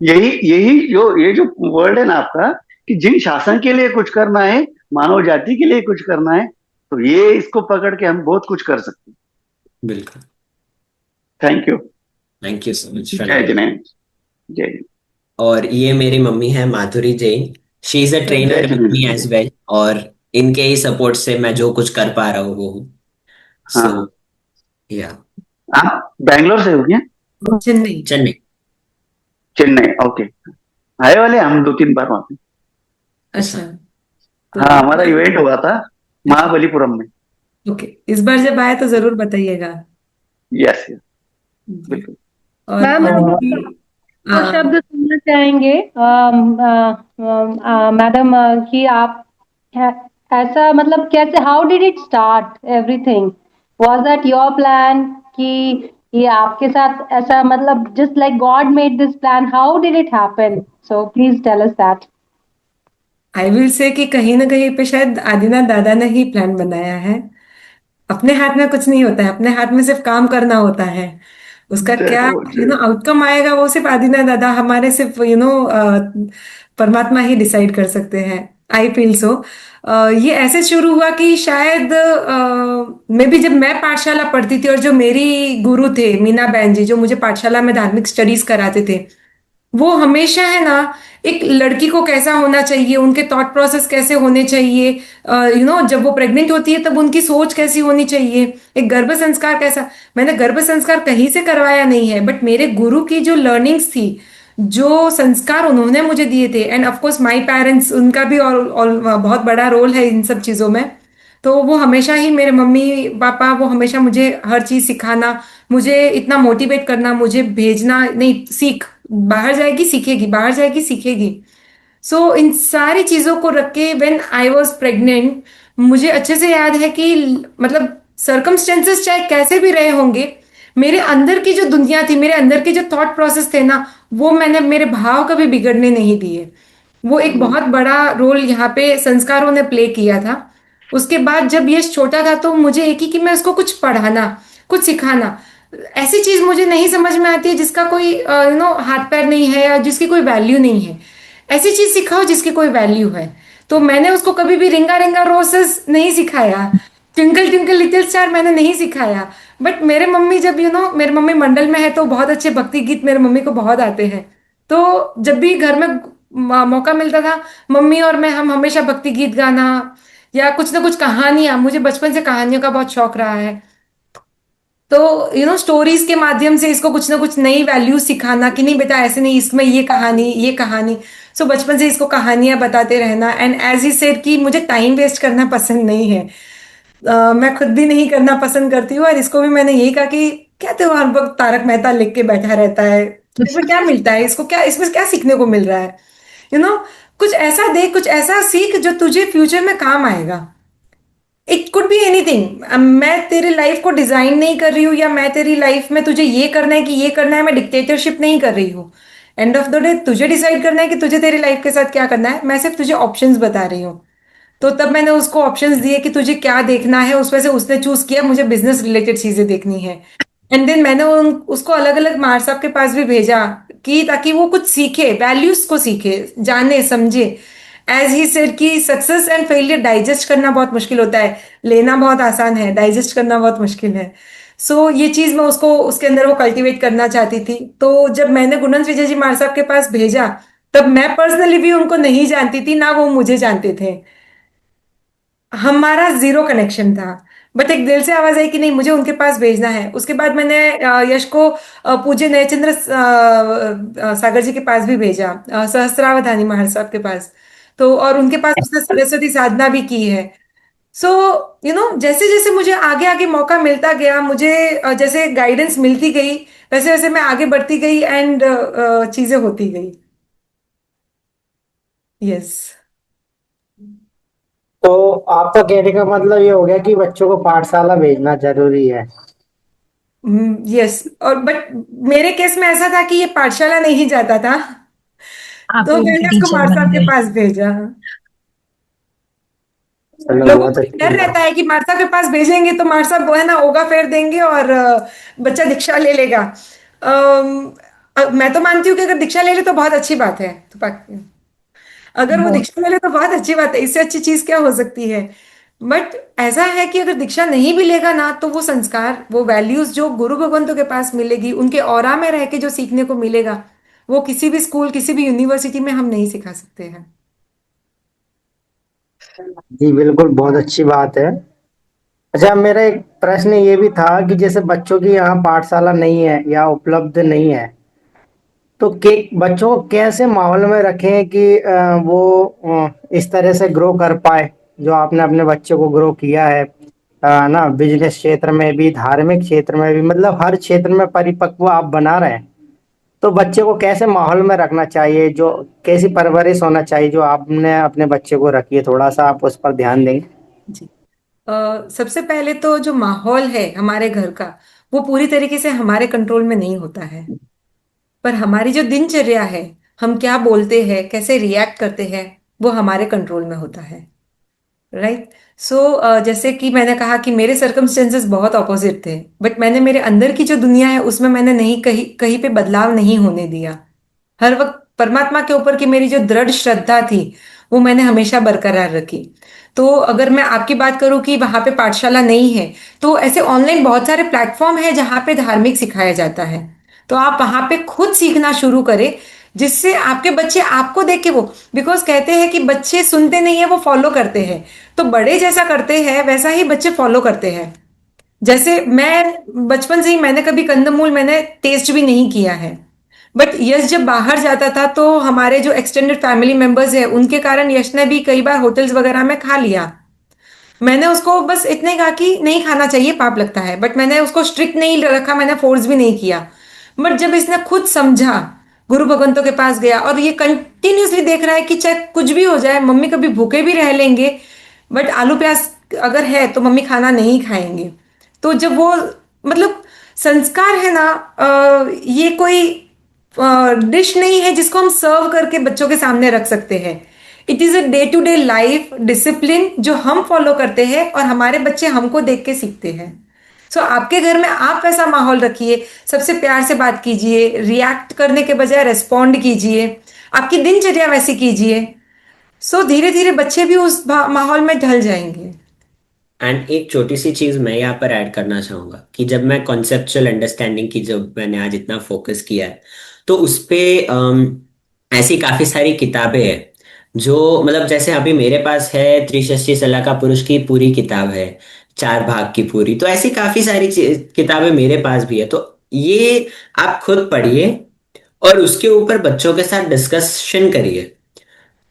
यही यही जो ये जो वर्ड है ना आपका, कि जिन शासन के लिए कुछ करना है, मानव जाति के लिए कुछ करना है, तो ये इसको पकड़ के हम बहुत कुछ कर सकते हैं। बिल्कुल। Thank you. Thank you so much, जय प्रणाम। जिनेन्द्र। जय जिनेन्द्र। और ये मेरी मम्मी है, Madhuri Jain. She is a Jai trainer with me Jinendra. As well, और इनके ही सपोर्ट से मैं जो कुछ कर पा रहा हूँ वो हूँ। हाँ सो हाँ। या। आप बैंगलोर से हो क्या? चेन्नई। चेन्नई। चेन्नई, ओके। आए वाले हम 2-3 बार वहां पे। अच्छा। ऐसा। तो हाँ, हमारा इवेंट हुआ था अच्छा। महाबलीपुरम में। ओके, इस बार जब आए तो जरूर बताइएगा। यस यस, जी। बिल्कुल। और मैम, हम बाकी दो शब्द सुनना चाहेंगे मैडम, कि आप ऐसा मतलब कैसे, how did it start everything, was that your plan, कि ये आपके साथ ऐसा मतलब just like God made this plan, how did it happen, so please tell us that. I will say कि कहीं ना कहीं पे शायद आदिनाथ दादा ने ही प्लान बनाया है। अपने हाथ में कुछ नहीं होता है, अपने हाथ में सिर्फ काम करना होता है। उसका जय क्या हो, जय हो। आउटकम आएगा वो सिर्फ आदिनाथ दादा, हमारे सिर्फ परमात्मा ही डिसाइड कर सकते हैं। I feel so. ये ऐसे शुरू हुआ कि शायद मे भी जब मैं पाठशाला पढ़ती थी और जो मेरी गुरु थे मीना बहन जी, जो मुझे पाठशाला में धार्मिक स्टडीज कराते थे, वो हमेशा है ना, एक लड़की को कैसा होना चाहिए, उनके थॉट प्रोसेस कैसे होने चाहिए, जब वो प्रेग्नेंट होती है तब उनकी सोच कैसी होनी चाहिए, एक गर्भ संस्कार कैसा। मैंने गर्भ संस्कार कहीं से करवाया नहीं है, बट मेरे गुरु की जो लर्निंग्स थी, जो संस्कार उन्होंने मुझे दिए थे, end of course my parents, उनका भी और बहुत बड़ा रोल है इन सब चीजों में। तो वो हमेशा ही, मेरे मम्मी पापा, वो हमेशा मुझे हर चीज सिखाना, मुझे इतना मोटिवेट करना, मुझे भेजना नहीं, सीख, बाहर जाएगी सीखेगी, बाहर जाएगी सीखेगी। सो इन सारी चीजों को रख के व्हेन आई वाज प्रेग्नेंट, मुझे अच्छे से याद है कि मतलब सर्कमस्टेंसेस चाहे कैसे भी रहे होंगे, मेरे अंदर की जो दुनिया थी, मेरे अंदर के जो थॉट प्रोसेस थे ना, वो मैंने मेरे भाव कभी बिगड़ने नहीं दिए। वो एक बहुत बड़ा रोल यहाँ पे संस्कारों ने प्ले किया था। उसके बाद जब यश छोटा था तो मुझे एक ही कि मैं उसको कुछ पढ़ाना, कुछ सिखाना। ऐसी चीज मुझे नहीं समझ में आती है जिसका कोई हाथ पैर नहीं है या जिसकी कोई वैल्यू नहीं है। ऐसी चीज सिखाओ जिसकी कोई वैल्यू है। तो मैंने उसको कभी भी रिंगा रिंगा रोसेस नहीं सिखाया, ट्विंकल ट्विंकल लिटिल स्टार मैंने नहीं सिखाया। बट मेरे मम्मी जब मेरे मम्मी मंडल में है तो बहुत अच्छे भक्ति गीत मेरे मम्मी को बहुत आते हैं। तो जब भी घर में मौका मिलता था, मम्मी और मैं हम हमेशा भक्ति गीत गाना या कुछ ना कुछ कहानियां, मुझे बचपन से कहानियों का बहुत शौक रहा है। तो स्टोरीज के माध्यम से इसको कुछ ना कुछ नई वैल्यू सिखाना कि नहीं बेटा ऐसे नहीं, इसमें ये कहानी ये कहानी। सो बचपन से इसको कहानियां बताते रहना। एंड एज ही सेड कि मुझे टाइम वेस्ट करना पसंद नहीं है। मैं खुद भी नहीं करना पसंद करती हूँ, और इसको भी मैंने यही कहा कि क्या तो हर वक्त तारक मेहता लिख के बैठा रहता है, इसमें क्या मिलता है, इसको क्या, इसमें क्या सीखने को मिल रहा है। यू नो कुछ ऐसा देख, कुछ ऐसा सीख जो तुझे फ्यूचर में काम आएगा। It could be anything. मैं तेरी लाइफ को डिजाइन नहीं कर रही हूँ या मैं तेरी लाइफ में तुझे ये करना है कि ये करना है, मैं डिक्टेटरशिप नहीं कर रही हूँ। एंड ऑफ द डे तुझे डिसाइड करना है कि तुझे तेरी लाइफ के साथ क्या करना है, मैं सिर्फ तुझे ऑप्शंस बता रही हूँ। तो तब मैंने उसको ऑप्शंस दिए कि तुझे क्या देखना है, उसमें से उसने चूज किया मुझे बिजनेस रिलेटेड चीजें देखनी है। एंड देन मैंने उसको अलग अलग मार साहब के पास भी भेजा कि ताकि वो कुछ सीखे, वैल्यूज को सीखे, जाने समझे। एज ही सेड कि सक्सेस एंड फेलियर डाइजेस्ट करना बहुत मुश्किल होता है, लेना बहुत आसान है, डाइजेस्ट करना बहुत मुश्किल है। सो ये चीज मैं उसको उसके अंदर वो कल्टीवेट करना चाहती थी। तो जब मैंने गुणवंत विजय जी मार साहब के पास भेजा, तब मैं पर्सनली भी उनको नहीं जानती थी, ना वो मुझे जानते थे। हमारा जीरो कनेक्शन था। बट एक दिल से आवाज आई कि नहीं मुझे उनके पास भेजना है। उसके बाद मैंने यश को पूज्य नयचंद्र सागर जी के पास भी भेजा, सहस्त्रावधानी महर्षि साहब के पास। तो और उनके पास उसने सरस्वती साधना भी की है। सो जैसे जैसे मुझे आगे आगे मौका मिलता गया, मुझे जैसे गाइडेंस मिलती गई, वैसे वैसे मैं आगे बढ़ती गई एंड चीजें होती गई। यस। तो आपका कहने का मतलब ये हो गया कि बच्चों को पाठशाला भेजना जरूरी है। यस। और बट मेरे केस में ऐसा था कि ये पाठशाला नहीं जाता था, आप तो उनके मैंने उसको टीचर मार बन साहब के गए। पास भेजा। चलो लोगों बहुत को अच्छी डर बात। रहता है कि मार साहब के पास भेजेंगे तो मार साहब वो है ना ओगा फेर देंगे और बच्चा दीक्षा ले लेगा। मैं तो मानती हूँ कि अगर दीक्षा ले ले तो बहुत अच्छी बात है। तो अगर वो बहुत दीक्षा ले ले तो बहुत अच्छी बात है, इससे अच्छी चीज क्या हो सकती है। बट ऐसा है कि अगर दीक्षा नहीं भी लेगा ना, तो वो संस्कार, वो वैल्यूज जो गुरु भगवंतों के पास मिलेगी, उनके ऑरा में रह के जो सीखने को मिलेगा, वो किसी भी स्कूल किसी भी यूनिवर्सिटी में हम नहीं सिखा सकते हैं। जी बिल्कुल, बहुत अच्छी बात है। अच्छा, मेरा एक प्रश्न ये भी था कि जैसे बच्चों की यहाँ पाठशाला नहीं है या उपलब्ध नहीं है, तो के बच्चों को कैसे माहौल में रखें कि वो इस तरह से ग्रो कर पाए जो आपने अपने बच्चे को ग्रो किया है। ना बिजनेस क्षेत्र में भी, धार्मिक क्षेत्र में भी, मतलब हर क्षेत्र में परिपक्व आप बना रहे हैं। तो बच्चे को कैसे माहौल में रखना चाहिए, जो कैसी परवरिश होना चाहिए जो आपने अपने बच्चे को रखी है, थोड़ा सा आप उस पर ध्यान देंगे। जी। सबसे पहले तो जो माहौल है हमारे घर का, वो पूरी तरीके से हमारे कंट्रोल में नहीं होता है। पर हमारी जो दिनचर्या है, हम क्या बोलते हैं, कैसे रिएक्ट करते हैं, वो हमारे कंट्रोल में होता है। राइट। सो जैसे कि मैंने कहा कि मेरे सर्कमस्टेंसेस बहुत अपोजिट थे, बट मैंने मेरे अंदर की जो दुनिया है उसमें मैंने नहीं कहीं कहीं पे बदलाव नहीं होने दिया। हर वक्त परमात्मा के ऊपर की मेरी जो दृढ़ श्रद्धा थी, वो मैंने हमेशा बरकरार रखी। तो अगर मैं आपकी बात करूं कि वहां पे पाठशाला नहीं है, तो ऐसे ऑनलाइन बहुत सारे प्लेटफॉर्म है जहां पे धार्मिक सिखाया जाता है। तो आप वहां पे खुद सीखना शुरू करें, जिससे आपके बच्चे आपको देख के वो, बिकॉज कहते हैं कि बच्चे सुनते नहीं है, वो फॉलो करते हैं। तो बड़े जैसा करते हैं वैसा ही बच्चे फॉलो करते हैं। जैसे मैं बचपन से ही मैंने कभी कंदमूल मैंने टेस्ट भी नहीं किया है। बट यश जब बाहर जाता था तो हमारे जो एक्सटेंडेड फैमिली मेंबर्स है उनके कारण यश ने भी कई बार होटल्स वगैरह में खा लिया। मैंने उसको बस इतने कहा कि नहीं खाना चाहिए, पाप लगता है, बट मैंने उसको स्ट्रिक्ट नहीं रखा, मैंने फोर्स भी नहीं किया। बट जब इसने खुद समझा, गुरु भगवंतों के पास गया और ये कंटिन्यूसली देख रहा है कि चाहे कुछ भी हो जाए, मम्मी कभी भूखे भी रह लेंगे, बट आलू प्याज अगर है तो मम्मी खाना नहीं खाएंगे। तो जब वो मतलब संस्कार है ना, ये कोई डिश नहीं है जिसको हम सर्व करके बच्चों के सामने रख सकते हैं। It is a day to day life discipline जो हम फॉलो करते हैं और हमारे बच्चे हमको देख के सीखते हैं। सो आपके घर में आप वैसा माहौल रखिए, सबसे प्यार से बात कीजिए, रिएक्ट करने के बजाय रेस्पॉन्ड कीजिए, आपकी दिनचर्या वैसी कीजिए। सो धीरे धीरे बच्चे भी उस माहौल में ढल जाएंगे। एंड एक छोटी सी चीज मैं यहाँ पर ऐड करना चाहूंगा कि जब मैं कॉन्सेप्चुअल अंडरस्टैंडिंग की, जब मैंने आज इतना फोकस किया है, तो उस पे ऐसी काफी सारी किताबें हैं जो मतलब जैसे अभी मेरे पास है त्रिशस्त्री सलाहकार पुरुष की पूरी किताब है, 4 भाग की पूरी। तो ऐसी काफी सारी किताबें मेरे पास भी है। तो ये आप खुद पढ़िए और उसके ऊपर बच्चों के साथ डिस्कशन करिए।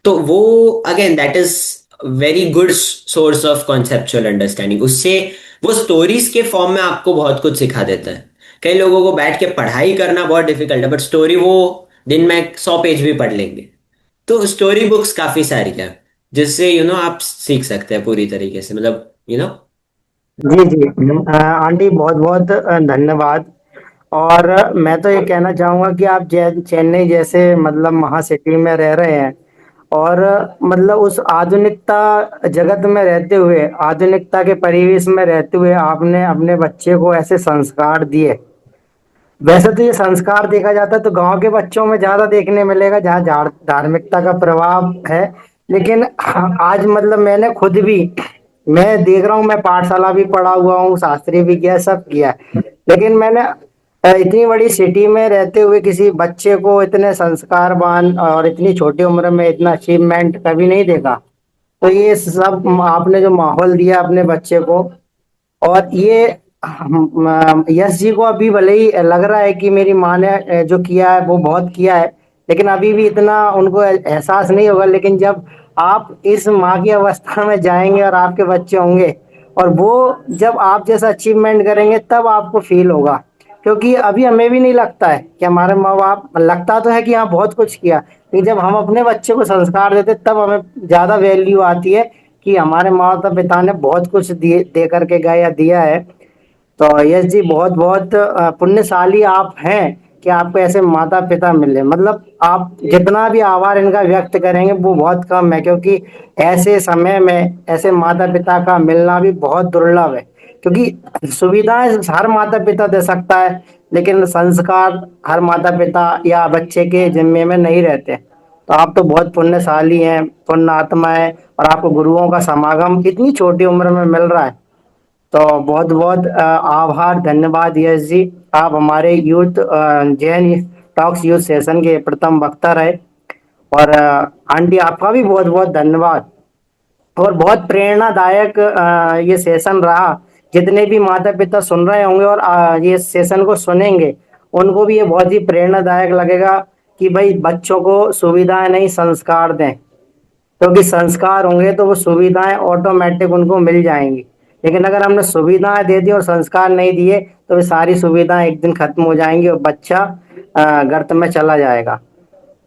तो वो again that is very good source of conceptual understanding. उससे वो स्टोरीज के फॉर्म में आपको बहुत कुछ सिखा देता है। कई लोगों को बैठ के पढ़ाई करना बहुत डिफिकल्ट है, बट स्टोरी वो दिन में 100 पेज भी पढ़ लेंगे। तो स्टोरी बुक्स काफी सारी है जिससे आप सीख सकते हैं पूरी तरीके से, मतलब जी जी। आंटी बहुत बहुत धन्यवाद। और मैं तो ये कहना चाहूंगा कि आप चेन्नई जैसे मतलब महासिटी में रह रहे हैं और मतलब उस आधुनिकता जगत में रहते हुए, आधुनिकता के परिवेश में रहते हुए आपने अपने बच्चे को ऐसे संस्कार दिए। वैसे तो ये संस्कार देखा जाता है तो गांव के बच्चों में ज्यादा देखने मिलेगा जहाँ धार्मिकता का प्रभाव है। लेकिन आज मतलब मैंने खुद भी, मैं देख रहा हूँ, मैं पाठशाला भी पढ़ा हुआ हूँ, शास्त्री भी किया, सब किया है। लेकिन मैंने इतनी बड़ी सिटी में रहते हुए किसी बच्चे को इतने संस्कारवान और इतनी छोटी उम्र में इतना अचीवमेंट कभी नहीं देखा। तो ये सब आपने जो माहौल दिया अपने बच्चे को, और ये यश जी को अभी भले ही लग रहा है कि मेरी माँ ने जो किया है वो बहुत किया है, लेकिन अभी भी इतना उनको एहसास नहीं होगा। लेकिन जब आप इस माँ की अवस्था में जाएंगे और आपके बच्चे होंगे और वो जब आप जैसा अचीवमेंट करेंगे तब आपको फील होगा। क्योंकि अभी हमें भी नहीं लगता है कि हमारे माँ बाप, लगता तो है कि हाँ बहुत कुछ किया, लेकिन जब हम अपने बच्चे को संस्कार देते तब हमें ज्यादा वैल्यू आती है कि हमारे माता पिता ने बहुत कुछ दे करके गए या दिया है। तो यश जी बहुत बहुत पुण्यशाली आप हैं कि आपको ऐसे माता पिता मिले। मतलब आप जितना भी आभार इनका व्यक्त करेंगे वो बहुत कम है, क्योंकि ऐसे समय में ऐसे माता पिता का मिलना भी बहुत दुर्लभ है। क्योंकि सुविधाएं हर माता पिता दे सकता है, लेकिन संस्कार हर माता पिता या बच्चे के जिम्मे में नहीं रहते। तो आप तो बहुत पुण्यशाली हैं, पुण्य आत्मा है, और आपको गुरुओं का समागम इतनी छोटी उम्र में मिल रहा है। तो बहुत बहुत आभार, धन्यवाद यश जी। आप हमारे youth Jain talks youth session के प्रथम वक्ता रहे। और आंटी आपका भी बहुत बहुत धन्यवाद। और बहुत प्रेरणादायक ये सेशन रहा। जितने भी माता पिता सुन रहे होंगे और ये सेशन को सुनेंगे, उनको भी ये बहुत ही प्रेरणादायक लगेगा कि भाई बच्चों को सुविधाएं नहीं संस्कार दें। क्योंकि संस्कार होंगे तो वो सुविधाएं ऑटोमेटिक उनको मिल जाएंगी। लेकिन अगर हमने सुविधाएं दे दी और संस्कार नहीं दिए तो वो सारी सुविधाएं एक दिन खत्म हो जाएंगी और बच्चा गर्त में चला जाएगा।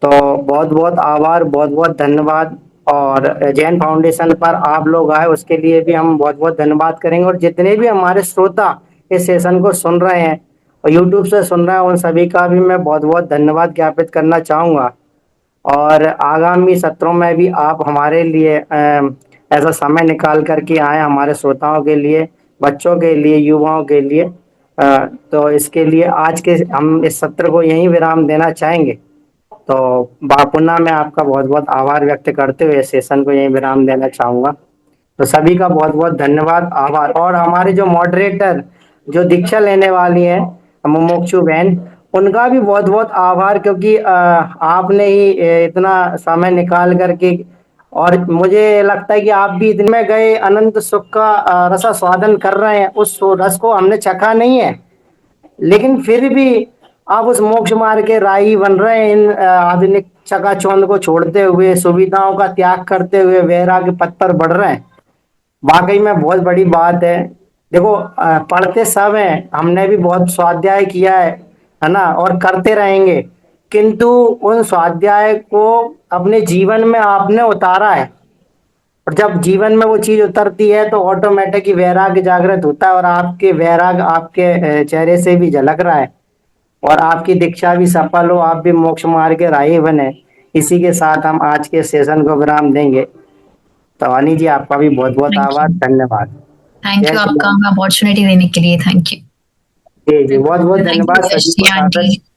तो बहुत बहुत आभार, बहुत बहुत धन्यवाद। और जैन फाउंडेशन पर आप लोग आए उसके लिए भी हम बहुत बहुत धन्यवाद करेंगे। और जितने भी हमारे श्रोता इस सेशन को सुन रहे हैं और यूट्यूब से सुन रहे हैं, उन सभी का भी मैं बहुत बहुत धन्यवाद ज्ञापित करना चाहूँगा। और आगामी सत्रों में भी आप हमारे लिए ऐसा समय निकाल करके आए, हमारे श्रोताओं के लिए, बच्चों के लिए, युवाओं के लिए। तो इसके लिए आज के हम इस सत्र को यहीं विराम देना चाहेंगे। तो पुनः मैं आपका बहुत बहुत आभार व्यक्त करते हुए सेशन को यहीं विराम देना चाहूँगा। तो सभी का बहुत बहुत धन्यवाद, आभार। और हमारे जो मॉडरेटर जो दीक्षा लेने वाली हैं मुमुक्षु बहन, उनका भी बहुत बहुत आभार, क्योंकि आपने ही इतना समय निकाल करके, और मुझे लगता है कि आप भी इतने में गए अनंत सुख का रसा स्वादन कर रहे हैं। उस रस को हमने चखा नहीं है, लेकिन फिर भी आप उस मोक्ष मार्ग के राही बन रहे हैं। इन आधुनिक चकाचौंध को छोड़ते हुए, सुविधाओं का त्याग करते हुए वैराग्य पथ पर बढ़ रहे हैं। वाकई में बहुत बड़ी बात है। देखो पढ़ते सब हैं, हमने भी बहुत स्वाध्याय किया है ना, और करते रहेंगे। किंतु उन स्वाध्याय को अपने जीवन में आपने उतारा है, और जब जीवन में वो चीज उतरती है तो ऑटोमेटिक ही वैराग्य जागृत होता है, और आपके वैराग आपके चेहरे से भी झलक रहा है, और आपकी दीक्षा भी सफल हो, आप भी मोक्ष मार्ग के राही बने। इसी के साथ हम आज के सेशन को विराम देंगे। तो हनी जी, आपका भी बहुत बहुत थैंक आभार, यू, धन्यवाद। थैंक जय यू श्री आपका राम। हमें अपॉर्चुनिटी देने के लिए, थैंक यू, जी जी, बहुत बहुत थैंक यू धन्यवाद जय सभी श्री को आंटी। सादर।